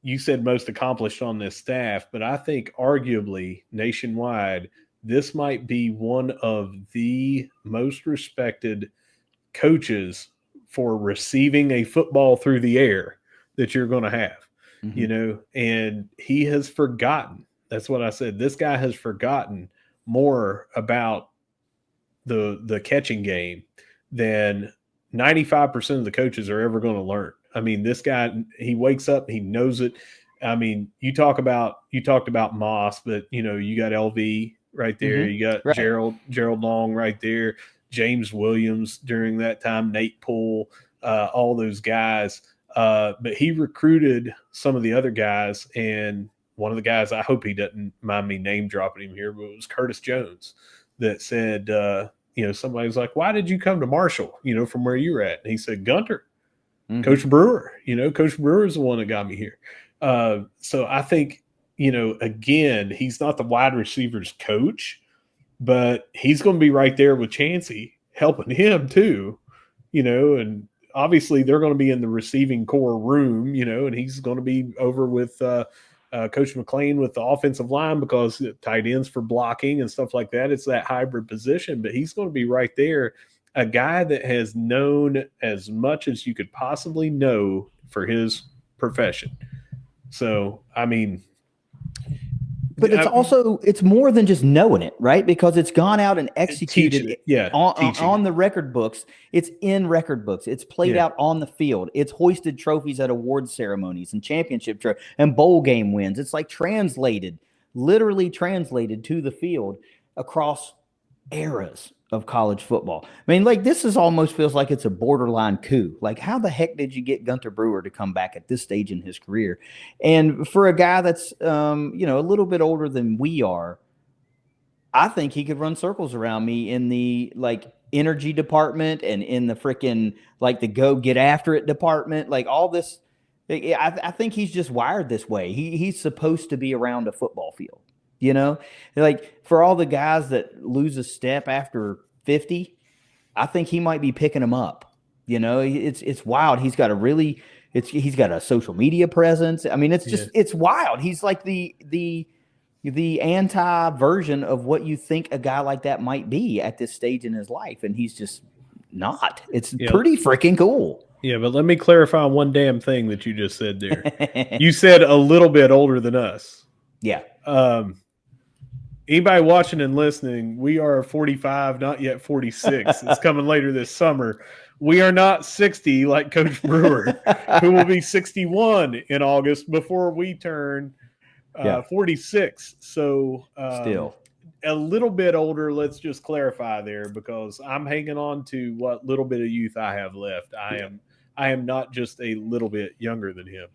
you said most accomplished on this staff, but I think arguably nationwide, this might be one of the most respected coaches for receiving a football through the air that you're going to have, and he has forgotten. That's what I said. This guy has forgotten more about the catching game than 95% of the coaches are ever going to learn. I mean, this guy, he wakes up, he knows it. I mean, you talked about Moss, but you got LV right there. You got Gerald Long right there, James Williams during that time, Nate Poole, all those guys. But he recruited some of the other guys, and one of the guys, I hope he doesn't mind me name dropping him here, but it was Curtis Jones that said, somebody was like, why did you come to Marshall, from where you were at? And he said, Gunter, Coach Brewer, Coach Brewer is the one that got me here. So I think, again, he's not the wide receivers coach, but he's going to be right there with Chancey helping him too, and obviously they're going to be in the receiving core room, and he's going to be over with Coach McLean with the offensive line, because tight ends for blocking and stuff like that. It's that hybrid position, but he's going to be right there. A guy that has known as much as you could possibly know for his profession. So, I mean, but it's more than just knowing it, right? Because it's gone out and executed on the record books. It's in record books. It's played out on the field. It's hoisted trophies at award ceremonies and championship and bowl game wins. It's like literally translated to the field across eras of college football. I mean, like, this is almost feels like it's a borderline coup. Like, how the heck did you get Gunter Brewer to come back at this stage in his career? And for a guy that's, a little bit older than we are, I think he could run circles around me in the, like, energy department and in the freaking, like, the go get after it department. Like, all this, I think he's just wired this way. He's supposed to be around a football field. Like, for all the guys that lose a step after 50, I think he might be picking them up. It's wild. He's got a social media presence. I mean, it's just, it's wild. He's like the anti version of what you think a guy like that might be at this stage in his life. And he's just not. It's pretty freaking cool. Yeah, but let me clarify one damn thing that you just said there. You said a little bit older than us. Yeah. Anybody watching and listening, we are 45, not yet 46. It's coming later this summer. We are not 60 like Coach Brewer, who will be 61 in August before we turn 46. So still a little bit older. Let's just clarify there, because I'm hanging on to what little bit of youth I have left. I am not just a little bit younger than him.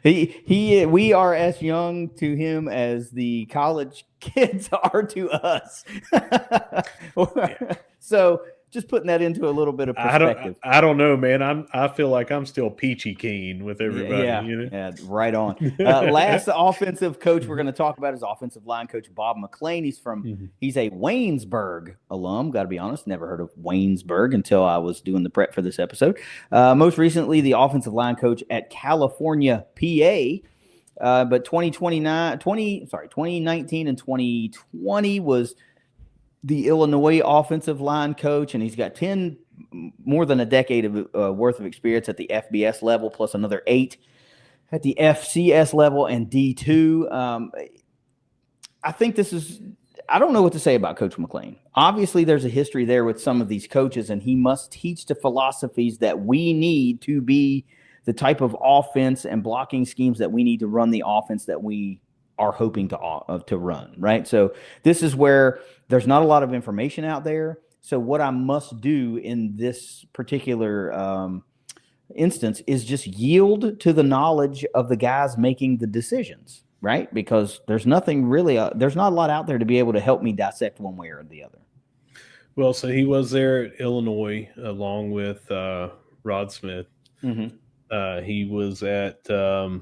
We are as young to him as the college kids are to us. So just putting that into a little bit of perspective. I don't know, man. I feel like I'm still peachy keen with everybody. Yeah, right on. Last offensive coach we're going to talk about is offensive line coach Bob McLean. He's a Waynesburg alum. Got to be honest, never heard of Waynesburg until I was doing the prep for this episode. Most recently, the offensive line coach at California, PA. But 2019 and 2020 was the Illinois offensive line coach, and he's got more than a decade of worth of experience at the FBS level, plus another 8 at the FCS level and D2. I think I don't know what to say about Coach McLean. Obviously, there's a history there with some of these coaches, and he must teach the philosophies that we need to be the type of offense and blocking schemes that we need to run the offense that we are hoping to run, right? So this is where there's not a lot of information out there. So what I must do in this particular instance is just yield to the knowledge of the guys making the decisions, right? Because there's nothing really, there's not a lot out there to be able to help me dissect one way or the other. Well, so he was there at Illinois along with Rod Smith. Mm-hmm. He was at the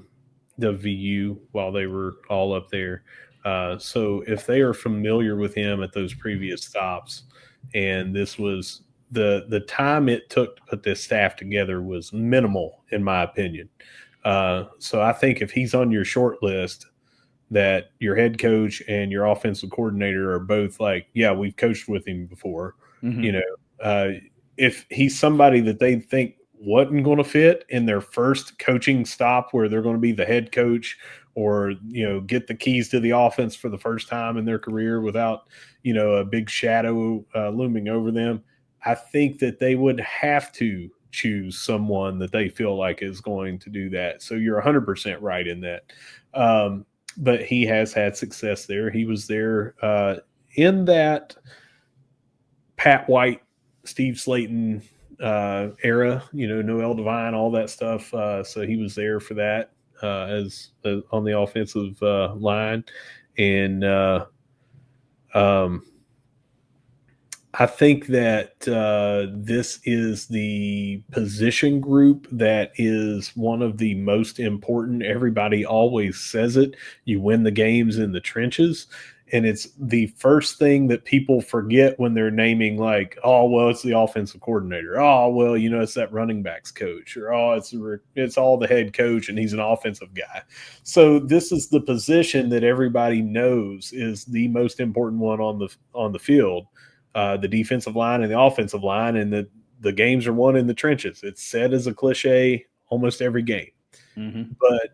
VU while they were all up there. So if they are familiar with him at those previous stops, and this was the time it took to put this staff together was minimal, in my opinion. So I think if he's on your short list, that your head coach and your offensive coordinator are both like, yeah, we've coached with him before. Mm-hmm. You know, if he's somebody that they think wasn't going to fit in their first coaching stop where they're going to be the head coach or, get the keys to the offense for the first time in their career without, a big shadow looming over them, I think that they would have to choose someone that they feel like is going to do that. So you're 100% right in that. But he has had success there. He was there in that Pat White, Steve Slayton era, Noel Devine, all that stuff. So he was there for that as on the offensive line. And I think that this is the position group that is one of the most important. Everybody always says it. You win the games in the trenches. And it's the first thing that people forget when they're naming, like, oh, well, it's the offensive coordinator. Oh, well, it's that running backs coach. Or, oh, it's all the head coach and he's an offensive guy. So this is the position that everybody knows is the most important one on the field. The defensive line and the offensive line, and the games are won in the trenches. It's said as a cliche almost every game, but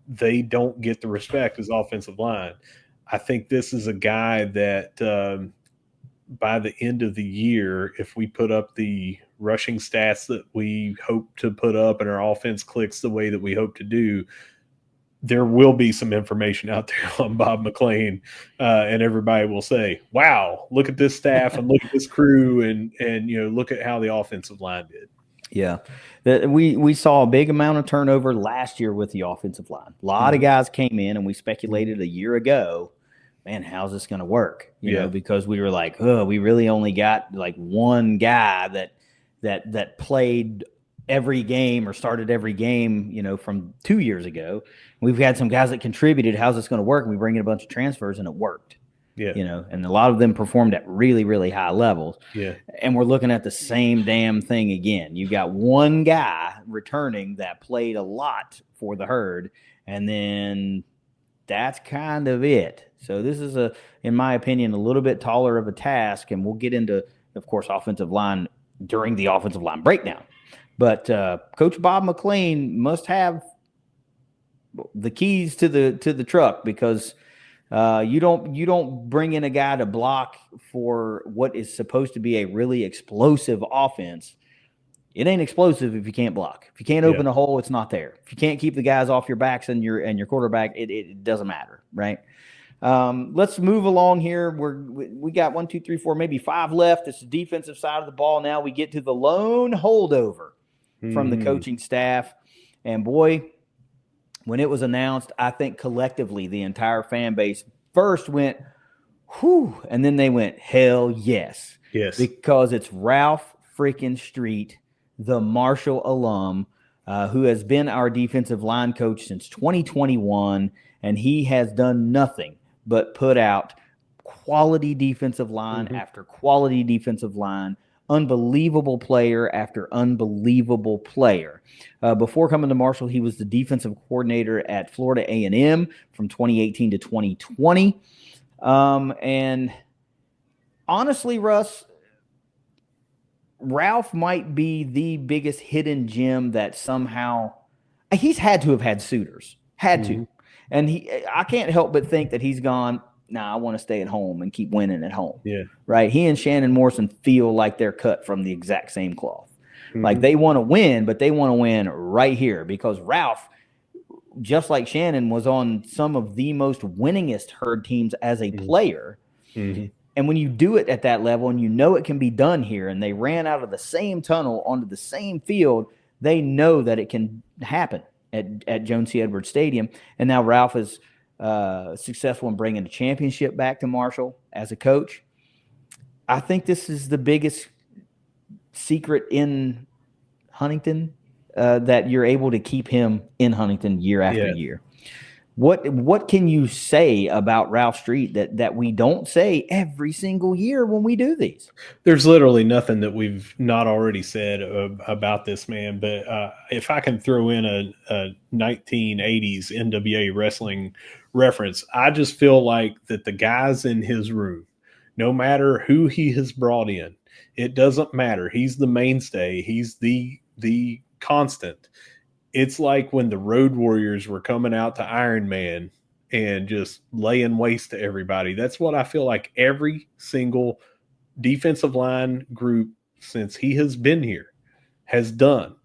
they don't get the respect as offensive line. I think this is a guy that by the end of the year, if we put up the rushing stats that we hope to put up and our offense clicks the way that we hope to do, there will be some information out there on Bob McClain, and everybody will say, wow, look at this staff and look at this crew and look at how the offensive line did. Yeah. We saw a big amount of turnover last year with the offensive line. A lot of guys came in and we speculated a year ago, man, how's this going to work? You know, because we were like, oh, we really only got like one guy that played every game or started every game, from 2 years ago. We've had some guys that contributed. How's this going to work? And we bring in a bunch of transfers and it worked. Yeah. And a lot of them performed at really, really high levels. Yeah. And we're looking at the same damn thing again. You got one guy returning that played a lot for the Herd, and then that's kind of it. So this is in my opinion, a little bit taller of a task, and we'll get into, of course, offensive line during the offensive line breakdown. But Coach Bob McClain must have the keys to the truck, because you don't bring in a guy to block for what is supposed to be a really explosive offense. It ain't explosive if you can't block. If you can't open a hole, it's not there. If you can't keep the guys off your backs and your quarterback, it doesn't matter, right? Let's move along here. We got 1, 2, 3, 4, maybe 5 left. It's the defensive side of the ball. Now we get to the lone holdover from the coaching staff. And boy, when it was announced, I think collectively the entire fan base first went, whew, and then they went, hell yes. Yes. Because it's Ralph freaking Street, the Marshall alum, who has been our defensive line coach since 2021, and he has done nothing but put out quality defensive line after quality defensive line, unbelievable player after unbelievable player. Before coming to Marshall, he was the defensive coordinator at Florida A&M from 2018 to 2020. And honestly, Russ, Ralph might be the biggest hidden gem that somehow he's had to have had suitors, to. And I can't help but think that he's gone, nah, I want to stay at home and keep winning at home. Yeah. Right. He and Shannon Morrison feel like they're cut from the exact same cloth. Like they want to win, but they want to win right here, because Ralph, just like Shannon, was on some of the most winningest Herd teams as a player. And when you do it at that level and it can be done here, and they ran out of the same tunnel onto the same field, they know that it can happen at Joan C. Edwards Stadium. And now Ralph is successful in bringing the championship back to Marshall as a coach. I think this is the biggest secret in Huntington, that you're able to keep him in Huntington year after year. What can you say about Ralph Street that we don't say every single year when we do these? There's literally nothing that we've not already said about this man. But if I can throw in a 1980s NWA wrestling reference, I just feel like that the guys in his room, no matter who he has brought in, it doesn't matter. He's the mainstay. He's the constant. It's like when the Road Warriors were coming out to Iron Man and just laying waste to everybody. That's what I feel like every single defensive line group since he has been here has done.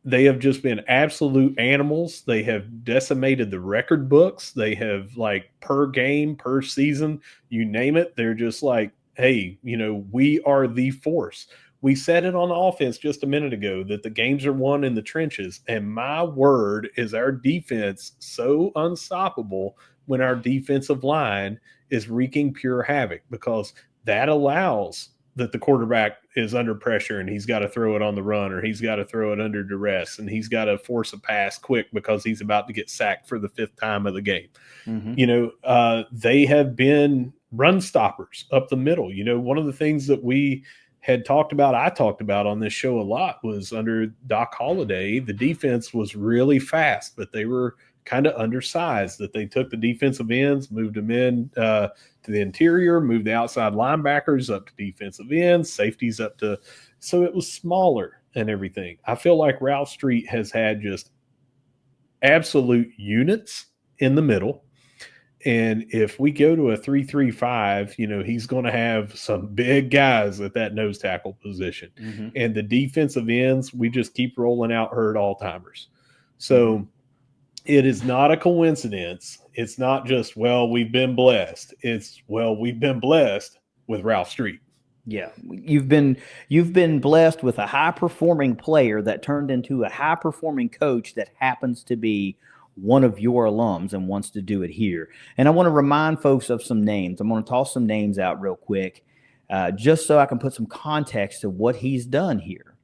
They have just been absolute animals. They have decimated the record books. They have, like, per game, per season, you name it. They're just like, hey, we are the force. We said it on offense just a minute ago that the games are won in the trenches. And my word, is our defense so unstoppable when our defensive line is wreaking pure havoc, because that allows that the quarterback is under pressure and he's got to throw it on the run, or he's got to throw it under duress, and he's got to force a pass quick because he's about to get sacked for the 5th time of the game. Mm-hmm. They have been run stoppers up the middle. One of the things that we had talked about, I talked about on this show a lot, was under Doc Holliday, the defense was really fast, but they were kind of undersized, that they took the defensive ends, moved them in to the interior, moved the outside linebackers up to defensive ends, safeties up to, so it was smaller and everything. I feel like Ralph Street has had just absolute units in the middle. And if we go to a 3-3-5, he's going to have some big guys at that nose tackle position. Mm-hmm. And the defensive ends, we just keep rolling out herd all-timers. So it is not a coincidence. It's not just, well, we've been blessed. It's, well, we've been blessed with Ralph Street. Yeah, you've been blessed with a high-performing player that turned into a high-performing coach that happens to be one of your alums and wants to do it here. And I want to remind folks of some names. I'm going to toss some names out real quick, just so I can put some context to what he's done here.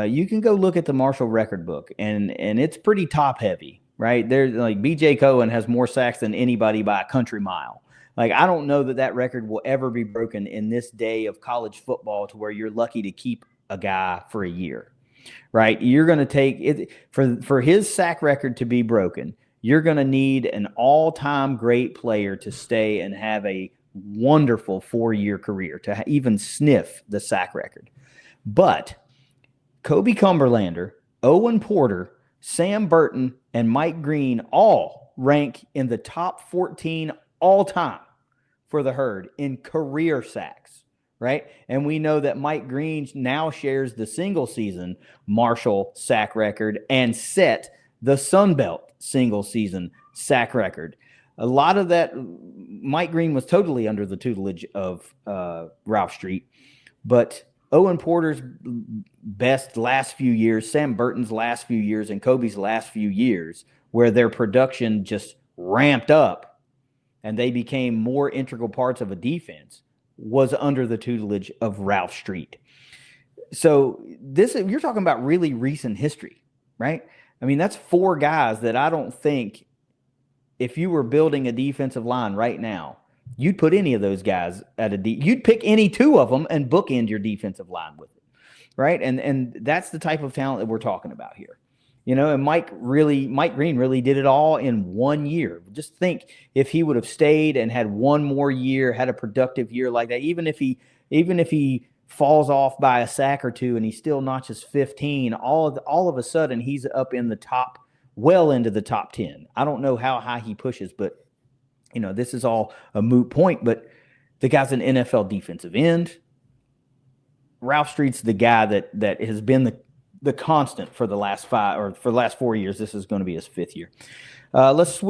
You can go look at the Marshall record book, and it's pretty top heavy, right? There's like BJ Cohen has more sacks than anybody by a country mile. Like, I don't know that record will ever be broken in this day of college football, to where you're lucky to keep a guy for a year. Right, you're going to take it for his sack record to be broken. You're going to need an all-time great player to stay and have a wonderful 4-year career to even sniff the sack record. But Kobe Cumberlander, Owen Porter, Sam Burton, and Mike Green all rank in the top 14 all-time for the herd in career sacks. Right. And we know that Mike Green now shares the single season Marshall sack record and set the Sun Belt single season sack record. A lot of that, Mike Green was totally under the tutelage of Ralph Street, but Owen Porter's best last few years, Sam Burton's last few years, and Kobe's last few years, where their production just ramped up and they became more integral parts of a defense, was under the tutelage of Ralph Street. So you're talking about really recent history, right? I mean, that's 4 guys that I don't think, if you were building a defensive line right now, you'd put any of those guys you'd pick any 2 of them and bookend your defensive line with it, right? And that's the type of talent that we're talking about here. And Mike Green really did it all in 1 year. Just think if he would have stayed and had 1 more year, had a productive year like that, even if he falls off by a sack or 2 and he still notches 15, all of a sudden he's up in the top, well into the top 10. I don't know how high he pushes, but this is all a moot point. But the guy's an NFL defensive end. Ralph Street's the guy that has been the constant for the last 4 years. This is going to be his 5th year. Let's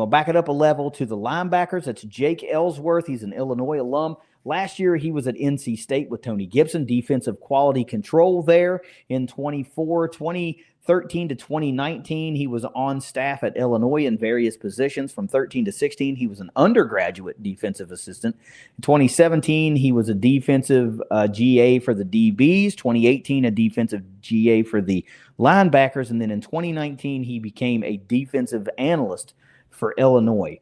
back it up a level to the linebackers. That's Jake Ellsworth. He's an Illinois alum. Last year, he was at NC State with Tony Gibson, defensive quality control there in 2013 to 2019. He was on staff at Illinois in various positions. From 13 to 16, he was an undergraduate defensive assistant. In 2017, he was a defensive GA for the DBs. 2018, a defensive GA for the linebackers. And then in 2019, he became a defensive analyst for Illinois.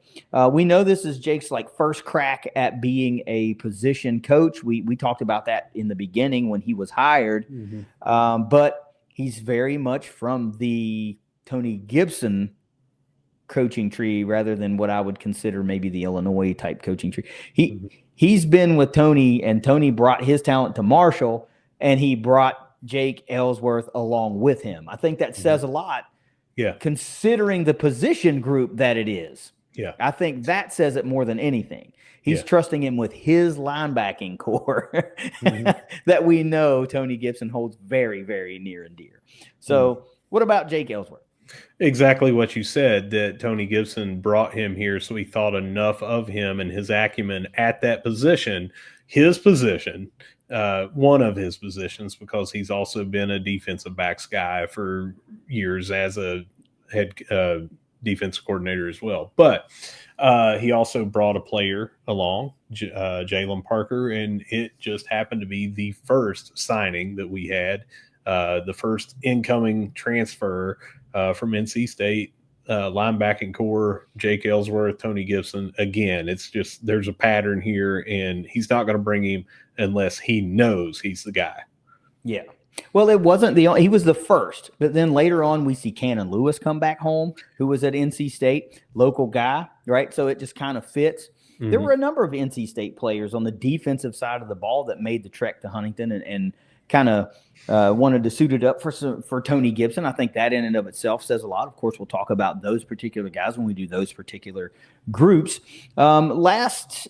We know this is Jake's first crack at being a position coach. We talked about that in the beginning when he was hired, but he's very much from the Tony Gibson coaching tree rather than what I would consider maybe the Illinois type coaching tree. He's been with Tony, and Tony brought his talent to Marshall, and he brought Jake Ellsworth along with him. I think that says a lot. Yeah. Considering the position group that it is. Yeah. I think that says it more than anything. He's trusting him with his linebacking core that we know Tony Gibson holds very, very near and dear. So what about Jake Ellsworth? Exactly what you said, that Tony Gibson brought him here, so he thought enough of him and his acumen at that position, his position, one of his positions, because he's also been a defensive backs guy for years as a head defensive coordinator as well. But he also brought a player along, Jalen Parker, and it just happened to be the first signing that we had, the first incoming transfer from NC State, linebacking core, Jake Ellsworth, Tony Gibson. Again, it's just there's a pattern here, and he's not going to bring him unless he knows he's the guy. Yeah. Well, it wasn't he was the first, but then later on we see Cannon Lewis come back home, who was at NC State, local guy, right? So it just kind of fits. There were a number of NC State players on the defensive side of the ball that made the trek to Huntington and kind of wanted to suit it up for Tony Gibson. I think that in and of itself says a lot. Of course, we'll talk about those particular guys when we do those particular groups. Last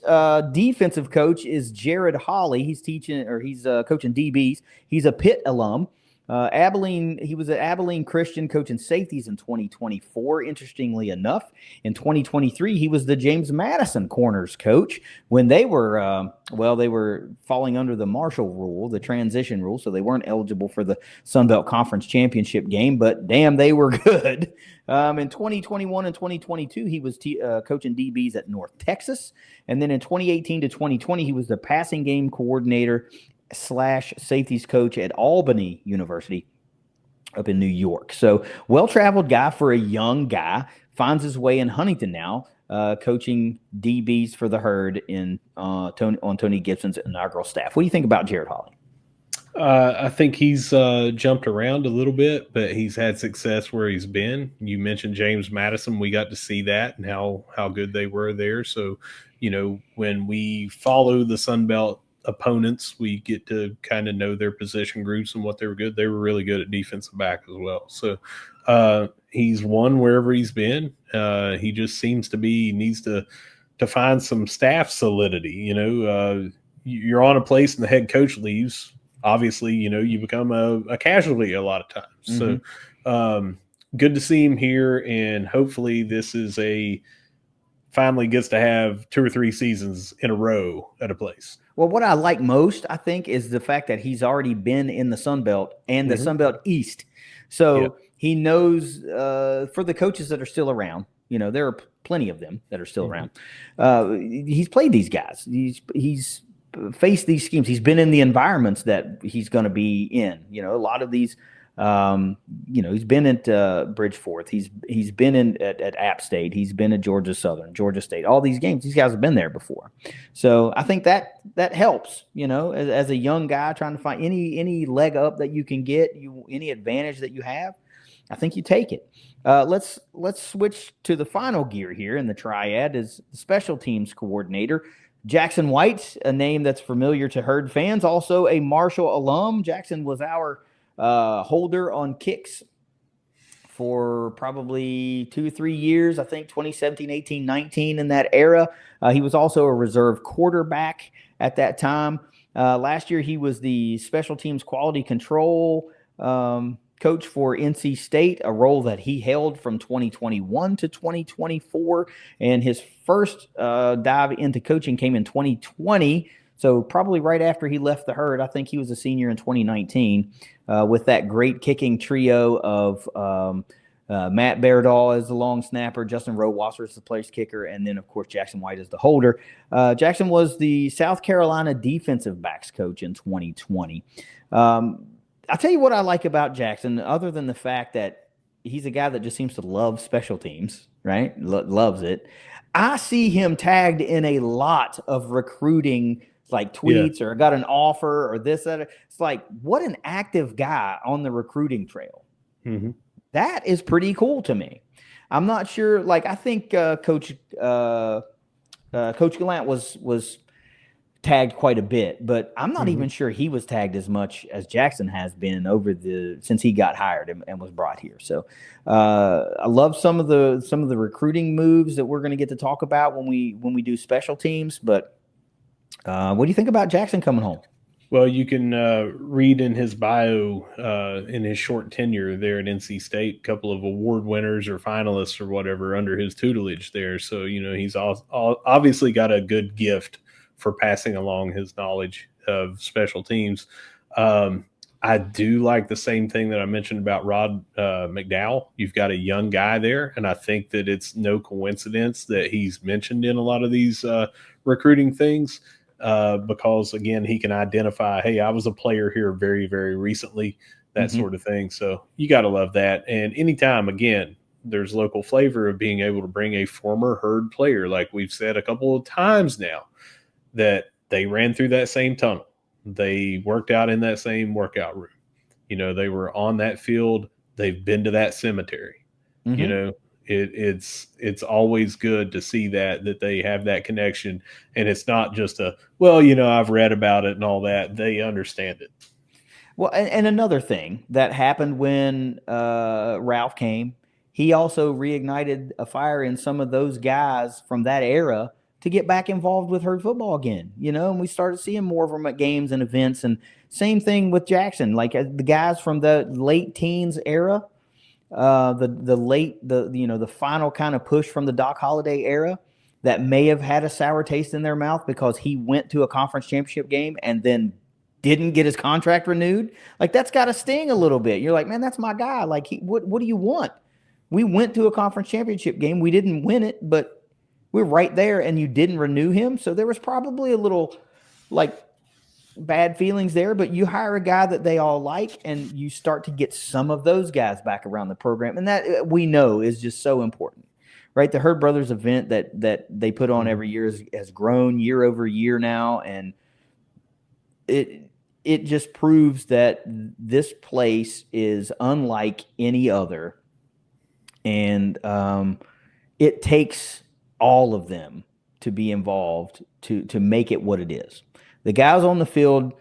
defensive coach is Jared Hawley. He's coaching DBs. He's a Pitt alum. He was at Abilene Christian coaching safeties in 2024. Interestingly enough, in 2023, he was the James Madison corners coach when they were, they were falling under the Marshall rule, the transition rule, so they weren't eligible for the Sun Belt Conference Championship game, but damn, they were good. In 2021 and 2022, he was coaching DBs at North Texas. And then in 2018 to 2020, he was the passing game coordinator / safeties coach at Albany University up in New York. So well-traveled guy for a young guy, finds his way in Huntington now, coaching DBs for the Herd on Tony Gibson's inaugural staff. What do you think about Jared Hawley? I think he's jumped around a little bit, but he's had success where he's been. You mentioned James Madison. We got to see that and how good they were there. So, when we follow the Sun Belt opponents, we get to kind of know their position groups and what they were good. They were really good at defensive back as well. So he's won wherever he's been. He just seems to needs to find some staff solidity. You're on a place and the head coach leaves. Obviously, you become a casualty a lot of times. So good to see him here, and hopefully this is finally gets to have 2 or 3 seasons in a row at a place. Well, what I like most, I think, is the fact that he's already been in the Sun Belt and the Sun Belt East. So he knows for the coaches that are still around, there are plenty of them that are still around. He's played these guys. He's faced these schemes. He's been in the environments that he's going to be in. A lot of these he's been at Bridgeforth. He's been at App State. He's been at Georgia Southern, Georgia State. All these games, these guys have been there before. So I think that helps. As a young guy trying to find any leg up that you can get, any advantage that you have, I think you take it. Let's switch to the final gear here in the triad is the special teams coordinator. Jackson White, a name that's familiar to Herd fans, also a Marshall alum. Jackson was our holder on kicks for probably 2-3 years, I think 2017, 18, 19 in that era. He was also a reserve quarterback at that time. Last year, he was the special teams quality control coach for NC State, a role that he held from 2021 to 2024. And his first dive into coaching came in 2020. So probably right after he left the Herd. I think he was a senior in 2019 with that great kicking trio of Matt Beardahl as the long snapper, Justin Rohrwasser as the place kicker, and then, of course, Jackson White as the holder. Jackson was the South Carolina defensive backs coach in 2020. I'll tell you what I like about Jackson, other than the fact that he's a guy that just seems to love special teams, right? Loves it. I see him tagged in a lot of recruiting like tweets or got an offer or this, that. It's like, what an active guy on the recruiting trail. Mm-hmm. That is pretty cool to me. I'm not sure. Like, I think Coach Gallant was tagged quite a bit, but I'm not even sure he was tagged as much as Jackson has been since he got hired and was brought here. So I love some of the recruiting moves that we're going to get to talk about when we do special teams. But what do you think about Jackson coming home? Well, you can read in his bio, in his short tenure there at NC State, a couple of award winners or finalists or whatever under his tutelage there. So, he's obviously got a good gift for passing along his knowledge of special teams. I do like the same thing that I mentioned about Rod McDowell. You've got a young guy there, and I think that it's no coincidence that he's mentioned in a lot of these recruiting things. Because, again, he can identify, hey, I was a player here very, very recently, that sort of thing. So you got to love that. And anytime, again, there's local flavor of being able to bring a former Herd player, like we've said a couple of times now, that they ran through that same tunnel. They worked out in that same workout room. They were on that field. They've been to that cemetery. It's always good to see that they have that connection, and it's not just I've read about it and all that. They understand it. Well, and another thing that happened when Ralph came, he also reignited a fire in some of those guys from that era to get back involved with Herd football again, and we started seeing more of them at games and events. And same thing with Jackson, like the guys from the late teens era. The final kind of push from the Doc Holliday era that may have had a sour taste in their mouth because he went to a conference championship game and then didn't get his contract renewed. Like, that's got to sting a little bit. You're like, man, that's my guy. Like, what do you want? We went to a conference championship game. We didn't win it, but we're right there, and you didn't renew him. So there was probably a little like bad feelings there, but you hire a guy that they all like, and you start to get some of those guys back around the program. And that we know is just so important, right? The Herd Brothers event that they put on every year has grown year over year now. And it just proves that this place is unlike any other. And it takes all of them to be involved to make it what it is. The guys on the field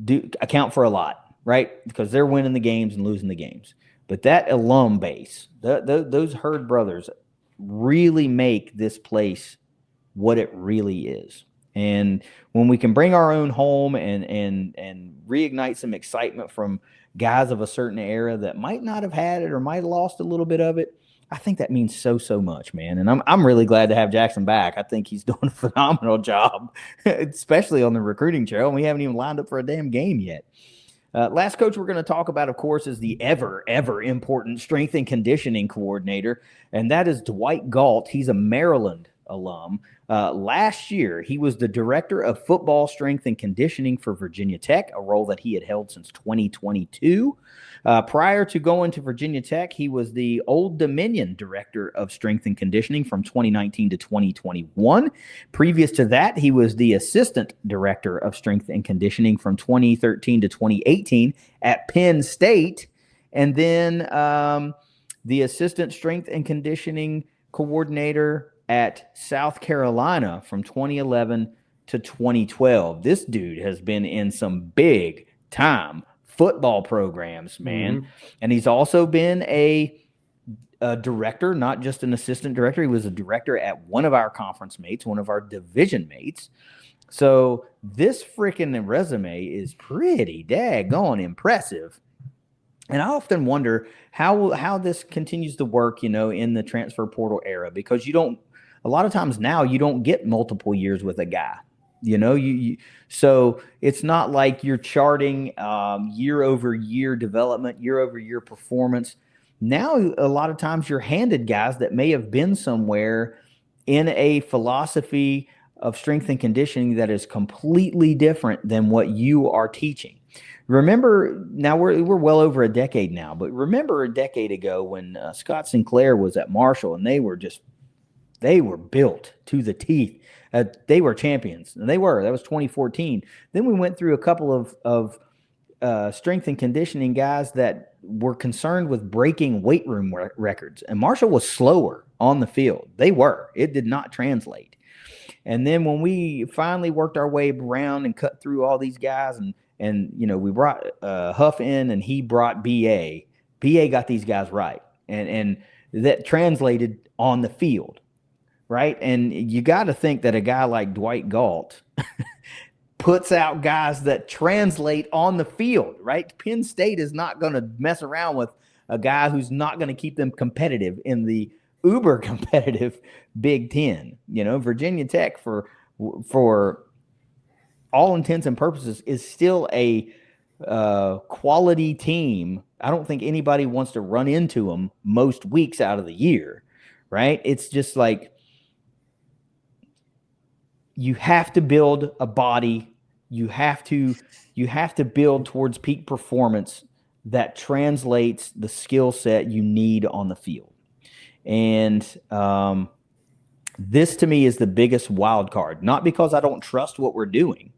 do account for a lot, right? Because they're winning the games and losing the games. But that alum base, those Herd brothers really make this place what it really is. And when we can bring our own home and reignite some excitement from guys of a certain era that might not have had it or might have lost a little bit of it, I think that means so much, man. And I'm really glad to have Jackson back. I think he's doing a phenomenal job, especially on the recruiting trail. And we haven't even lined up for a damn game yet. Last coach we're going to talk about, of course, is the ever important strength and conditioning coordinator, and that is Dwight Galt. He's a Maryland alum. Last year, he was the director of football strength and conditioning for Virginia Tech, a role that he had held since 2022. Prior to going to Virginia Tech, he was the Old Dominion director of strength and conditioning from 2019 to 2021. Previous to that, he was the assistant director of strength and conditioning from 2013 to 2018 at Penn State. And then the assistant strength and conditioning coordinator at South Carolina from 2011 to 2012. This dude has been in some big time football programs, man. Mm-hmm. And he's also been a director, not just an assistant director. He was a director at one of our conference mates, one of our division mates. So this freaking resume is pretty daggone impressive. And I often wonder how this continues to work, in the transfer portal era, because a lot of times now you don't get multiple years with a guy. So it's not like you're charting year over year development, year over year performance. Now, a lot of times you're handed guys that may have been somewhere in a philosophy of strength and conditioning that is completely different than what you are teaching. Remember, now we're well over a decade now, but remember a decade ago when Scott Sinclair was at Marshall and they were built to the teeth. They were champions, and that was 2014. Then we went through a couple of strength and conditioning guys that were concerned with breaking weight room records, and Marshall was slower on the field. It did not translate. And then when we finally worked our way around and cut through all these guys, and we brought Huff in, and he brought BA got these guys right, and that translated on the field. Right. And you got to think that a guy like Dwight Galt puts out guys that translate on the field. Right. Penn State is not going to mess around with a guy who's not going to keep them competitive in the uber competitive Big Ten. Virginia Tech, for all intents and purposes, is still a quality team. I don't think anybody wants to run into them most weeks out of the year. Right. It's just like, you have to build a body. You have to build towards peak performance that translates the skill set you need on the field. And this to me is the biggest wild card, not because I don't trust what we're doing.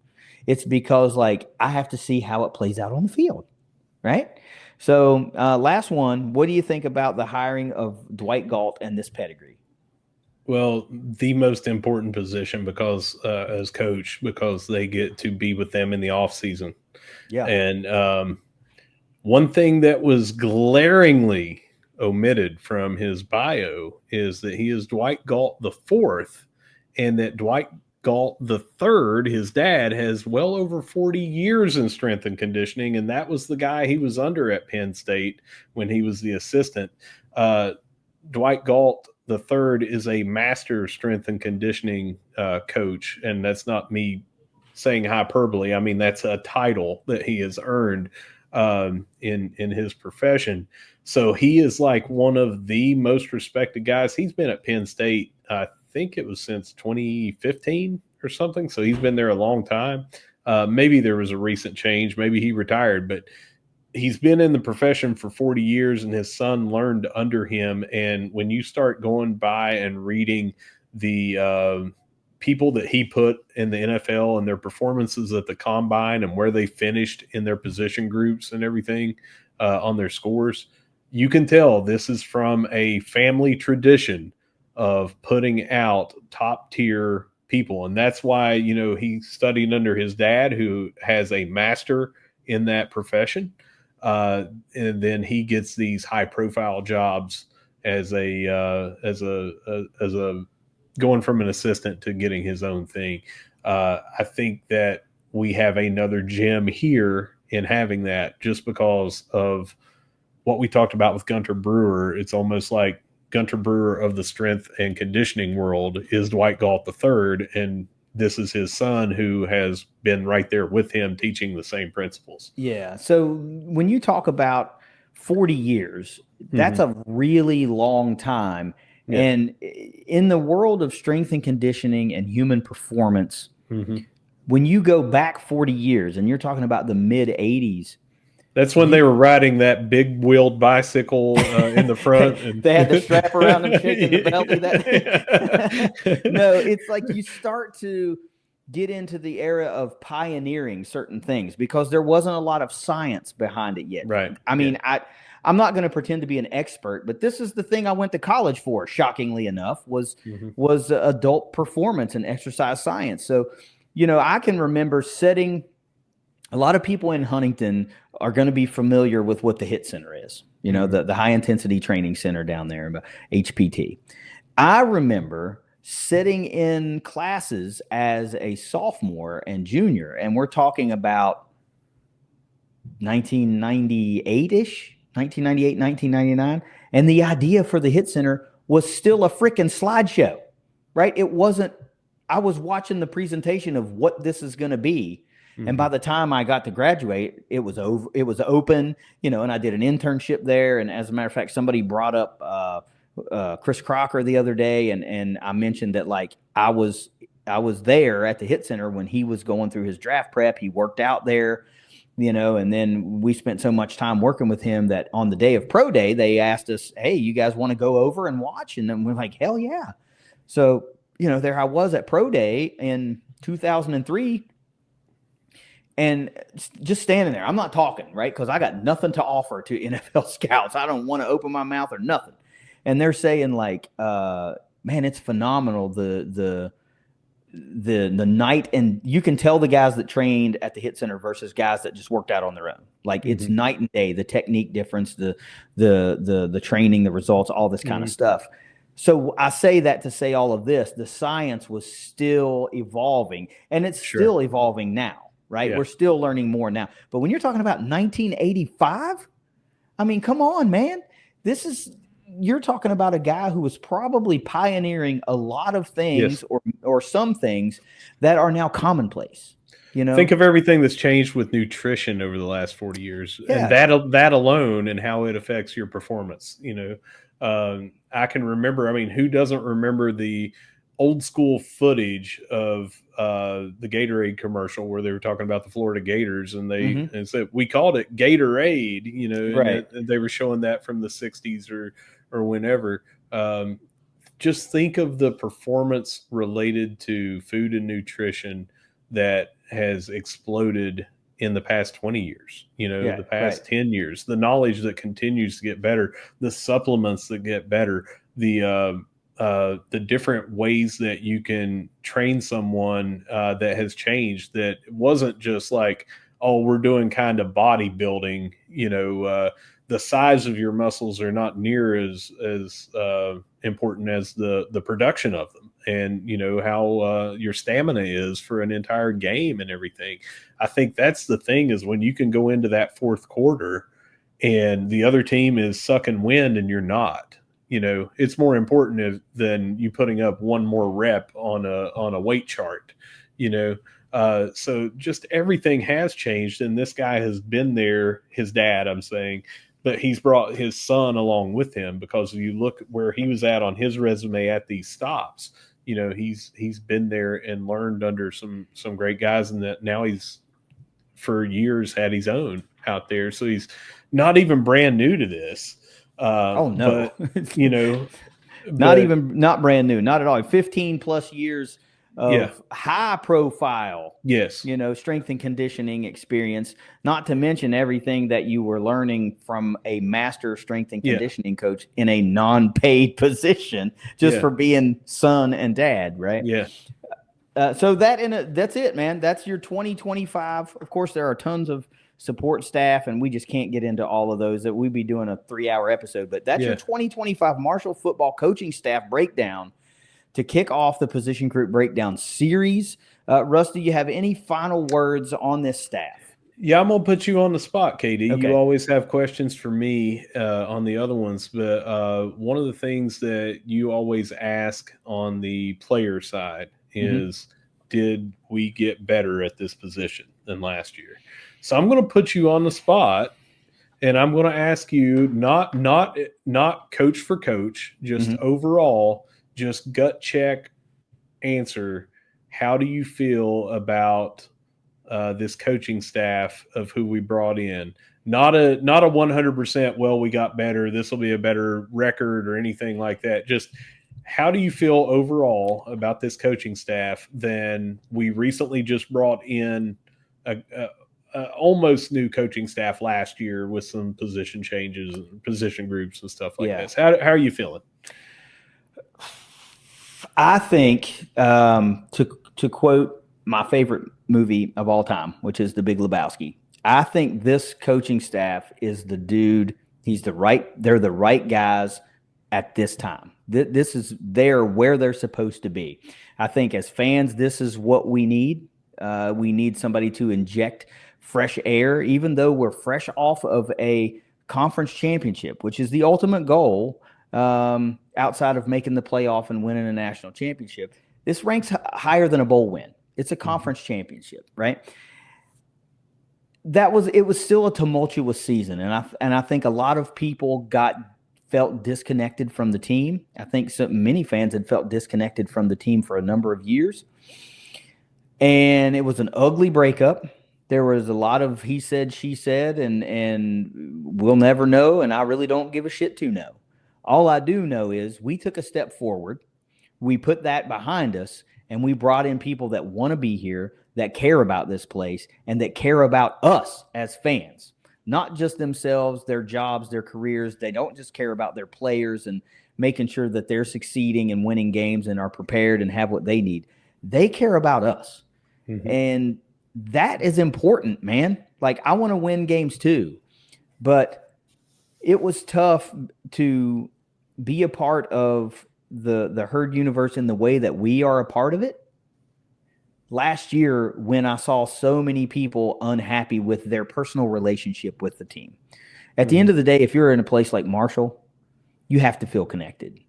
It's because I have to see how it plays out on the field. Right. So last one, what do you think about the hiring of Dwight Galt and this pedigree? Well, the most important position as coach, because they get to be with them in the off season. Yeah. And one thing that was glaringly omitted from his bio is that he is Dwight Galt the fourth, and that Dwight Galt the third, his dad, has well over 40 years in strength and conditioning, and that was the guy he was under at Penn State when he was the assistant. Dwight Galt the third is a master strength and conditioning coach, and that's not me saying hyperbole. I mean, that's a title that he has earned in his profession. So he is like one of the most respected guys. He's been at Penn State, I think it was since 2015 or something. So he's been there a long time. Maybe there was a recent change. Maybe he retired, but he's been in the profession for 40 years, and his son learned under him. And when you start going by and reading the people that he put in the NFL and their performances at the combine and where they finished in their position groups and everything on their scores, you can tell this is from a family tradition of putting out top tier people. And that's why, he studied under his dad, who has a master in that profession. And then he gets these high profile jobs as a going from an assistant to getting his own thing. I think that we have another gem here in having that, just because of what we talked about with Gunter Brewer. It's almost like Gunter Brewer of the strength and conditioning world is Dwight Galt III, and this is his son who has been right there with him teaching the same principles. Yeah. So when you talk about 40 years, that's a really long time. Yeah. And in the world of strength and conditioning and human performance, when you go back 40 years and you're talking about the mid 80s, that's when they were riding that big wheeled bicycle in the front. And they had the strap around them, shaking the belly. No, it's like you start to get into the era of pioneering certain things because there wasn't a lot of science behind it yet. Right. I mean, I'm not going to pretend to be an expert, but this is the thing I went to college for, shockingly enough, was adult performance and exercise science. So, I can remember sitting. A lot of people in Huntington are going to be familiar with what the HIT Center is, the high intensity training center down there, HPT. I remember sitting in classes as a sophomore and junior, and we're talking about 1998-ish, 1998, 1999. And the idea for the HIT Center was still a freaking slideshow, right? It wasn't I was watching the presentation of what this is going to be. And by the time I got to graduate, it was over. It was open, and I did an internship there. And as a matter of fact, somebody brought up Chris Crocker the other day, and I mentioned that like I was there at the Hit Center when he was going through his draft prep. He worked out there, and then we spent so much time working with him that on the day of Pro Day, they asked us, "Hey, you guys want to go over and watch?" And then we're like, "Hell yeah!" So there I was at Pro Day in 2003. And just standing there, I'm not talking, right? Because I got nothing to offer to NFL scouts. I don't want to open my mouth or nothing. And they're saying like, man, it's phenomenal. The night, and you can tell the guys that trained at the Hit Center versus guys that just worked out on their own. Like it's night and day. The technique difference, the training, the results, all this kind of stuff. So I say that to say all of this. The science was still evolving, and it's still evolving now. Right. Yeah. We're still learning more now. But when you're talking about 1985, I mean, come on, man. You're talking about a guy who was probably pioneering a lot of things or some things that are now commonplace. Think of everything that's changed with nutrition over the last 40 years and that alone and how it affects your performance. I can remember, who doesn't remember the old school footage of the Gatorade commercial where they were talking about the Florida Gators and they said we called it Gatorade, right. And they were showing that from the 60s or whenever. Just think of the performance related to food and nutrition that has exploded in the past 20 years, the past 10 years, the knowledge that continues to get better, the supplements that get better, the different ways that you can train someone that has changed, that wasn't just like, oh, we're doing kind of bodybuilding, the size of your muscles are not near as important as the production of them, and how your stamina is for an entire game and everything. I think that's the thing, is when you can go into that fourth quarter and the other team is sucking wind and you're not. It's more important than you putting up one more rep on a weight chart, so just everything has changed. And this guy has been there, his dad, I'm saying, but he's brought his son along with him, because you look where he was at on his resume at these stops, he's been there and learned under some great guys, and that now he's for years had his own out there. So he's not even brand new to this. No, but, not brand new, not at all. 15 plus years of high profile, strength and conditioning experience, not to mention everything that you were learning from a master strength and conditioning coach in a non-paid position, just for being son and dad. Right. Yeah. So that's it, man. That's your 2025. Of course, there are tons of support staff, and we just can't get into all of those. That we'd be doing a 3-hour episode, but that's your 2025 Marshall football coaching staff breakdown to kick off the position group breakdown series. Russ, do you have any final words on this staff? Yeah, I'm going to put you on the spot, KD. Okay. You always have questions for me on the other ones, but one of the things that you always ask on the player side is, did we get better at this position than last year? So I'm going to put you on the spot, and I'm going to ask you not coach for coach, just overall, just gut check answer. How do you feel about this coaching staff of who we brought in? Not a 100%, well, we got better, this will be a better record or anything like that. Just how do you feel overall about this coaching staff? Then we recently just brought in a almost new coaching staff last year with some position changes and position groups and stuff like this. How are you feeling? I think, to quote my favorite movie of all time, which is The Big Lebowski, I think this coaching staff is the dude. They're the right guys at this time. They're where they're supposed to be. I think as fans, this is what we need. We need somebody to inject fresh air, even though we're fresh off of a conference championship, which is the ultimate goal, outside of making the playoff and winning a national championship. This ranks higher than a bowl win. It's a conference championship, right? It was still a tumultuous season, and I think a lot of people felt disconnected from the team. I think many fans had felt disconnected from the team for a number of years, and it was an ugly breakup. There was a lot of he said, she said, and we'll never know, and I really don't give a shit to know. All I do know is we took a step forward. We put that behind us, and we brought in people that want to be here, that care about this place, and that care about us as fans, not just themselves, their jobs, their careers. They don't just care about their players and making sure that they're succeeding and winning games and are prepared and have what they need. They care about us. Mm-hmm. And that is important, man. Like, I want to win games too, but it was tough to be a part of the herd universe in the way that we are a part of it. Last year, when I saw so many people unhappy with their personal relationship with the team, at the end of the day, if you're in a place like Marshall, you have to feel connected.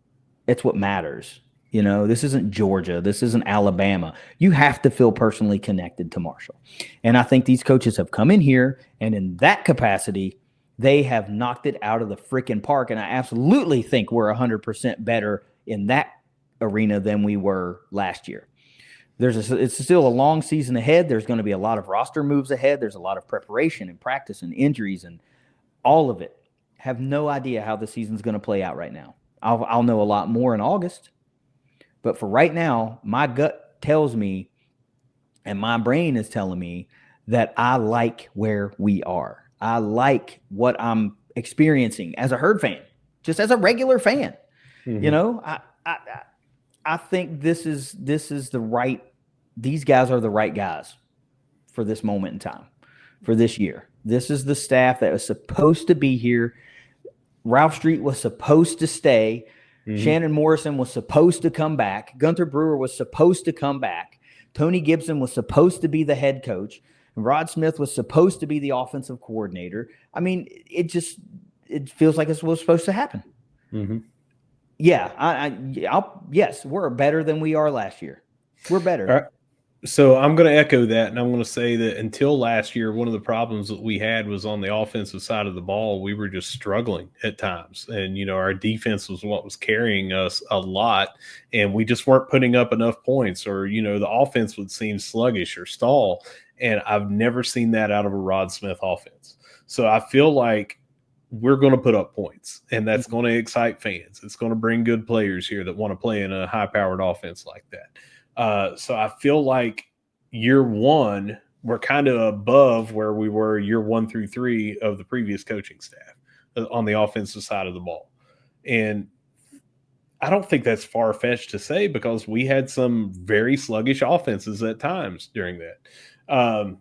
It's what matters. You know, this isn't Georgia. This isn't Alabama. You have to feel personally connected to Marshall. And I think these coaches have come in here, and in that capacity, they have knocked it out of the freaking park. And I absolutely think we're 100% better in that arena than we were last year. It's still a long season ahead. There's going to be a lot of roster moves ahead. There's a lot of preparation and practice and injuries and all of it. Have no idea how the season's going to play out right now. I'll know a lot more in August. But for right now, my gut tells me and my brain is telling me that I like where we are. I like what I'm experiencing as a herd fan, just as a regular fan. Mm-hmm. You know, I think this is the right. These guys are the right guys for this moment in time, for this year. This is the staff that was supposed to be here. Ralph Street was supposed to stay. Mm-hmm. Shannon Morrison was supposed to come back. Gunther Brewer was supposed to come back. Tony Gibson was supposed to be the head coach. Rod Smith was supposed to be the offensive coordinator. I mean, it feels like it's what's supposed to happen. Mm-hmm. Yeah, yes, we're better than we are last year. We're better. All right. So I'm going to echo that, and I'm going to say that until last year, one of the problems that we had was on the offensive side of the ball. We were just struggling at times, and, you know, our defense was what was carrying us a lot, and we just weren't putting up enough points, or, you know, the offense would seem sluggish or stall, and I've never seen that out of a Rod Smith offense. So I feel like we're going to put up points, and that's going to excite fans. It's going to bring good players here that want to play in a high-powered offense like that. So I feel like year one, we're kind of above where we were year 1 through 3 of the previous coaching staff on the offensive side of the ball. And I don't think that's far-fetched to say, because we had some very sluggish offenses at times during that.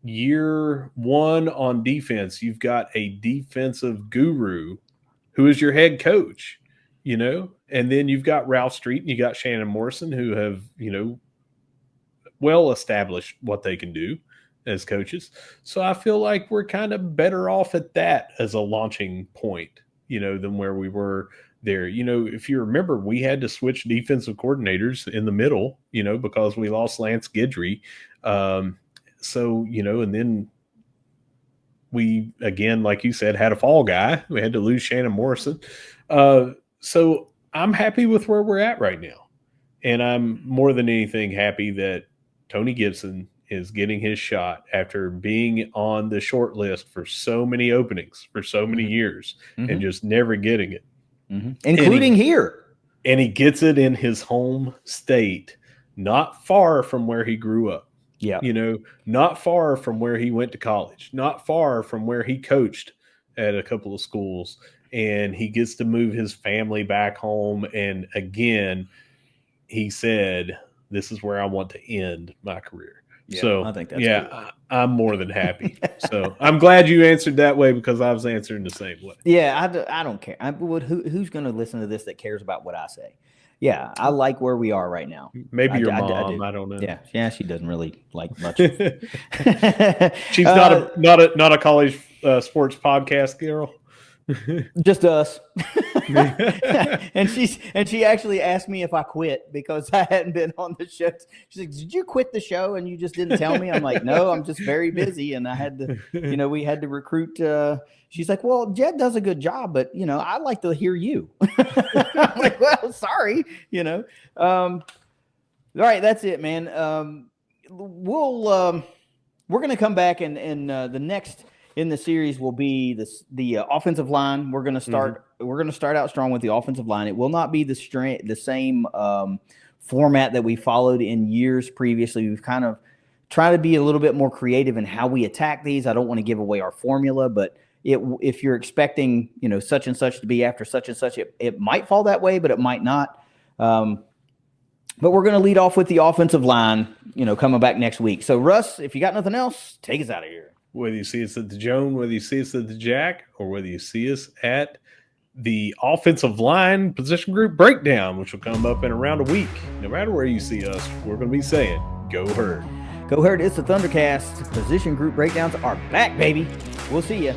Year one on defense, you've got a defensive guru who is your head coach, you know, and then you've got Ralph Street and you got Shannon Morrison, who have, you know, well established what they can do as coaches. So I feel like we're kind of better off at that as a launching point, you know, than where we were there. You know, if you remember, we had to switch defensive coordinators in the middle, you know, because we lost Lance Guidry. So, you know, and then we, again, like you said, had a fall guy. We had to lose Shannon Morrison. So I'm happy with where we're at right now. And I'm more than anything happy that Tony Gibson is getting his shot after being on the short list for so many openings for so many years and just never getting it. Including here. And he gets it in his home state, not far from where he grew up. Yeah. You know, not far from where he went to college, not far from where he coached at a couple of schools. And he gets to move his family back home. And again, he said, this is where I want to end my career. Yeah, so I think that's cool. I'm more than happy. So I'm glad you answered that way, because I was answering the same way. Yeah, I don't care. Who's going to listen to this that cares about what I say? Yeah, I like where we are right now. Maybe your mom. I don't know. Yeah, she doesn't really like much. She's not a college sports podcast girl. Just us. and she actually asked me if I quit because I hadn't been on the show. She's like, "Did you quit the show and you just didn't tell me?" I'm like, "No, I'm just very busy and I had to, we had to recruit." She's like, "Well, Jed does a good job, but I'd like to hear you." I'm like, "Well, sorry, All right, that's it, man. We're gonna come back and the next in the series will be the offensive line. We're gonna start. We're gonna start out strong with the offensive line. It will not be the same format that we followed in years previously. We've kind of tried to be a little bit more creative in how we attack these. I don't want to give away our formula, but if you're expecting such and such to be after such and such, it might fall that way, but it might not. But we're going to lead off with the offensive line, coming back next week. So, Russ, if you got nothing else, take us out of here. Whether you see us at the Joan, whether you see us at the Jack, or whether you see us at the offensive line position group breakdown, which will come up in around a week. No matter where you see us, we're going to be saying, go Herd. Go Herd. It's the ThunderCast. Position group breakdowns are back, baby. We'll see you.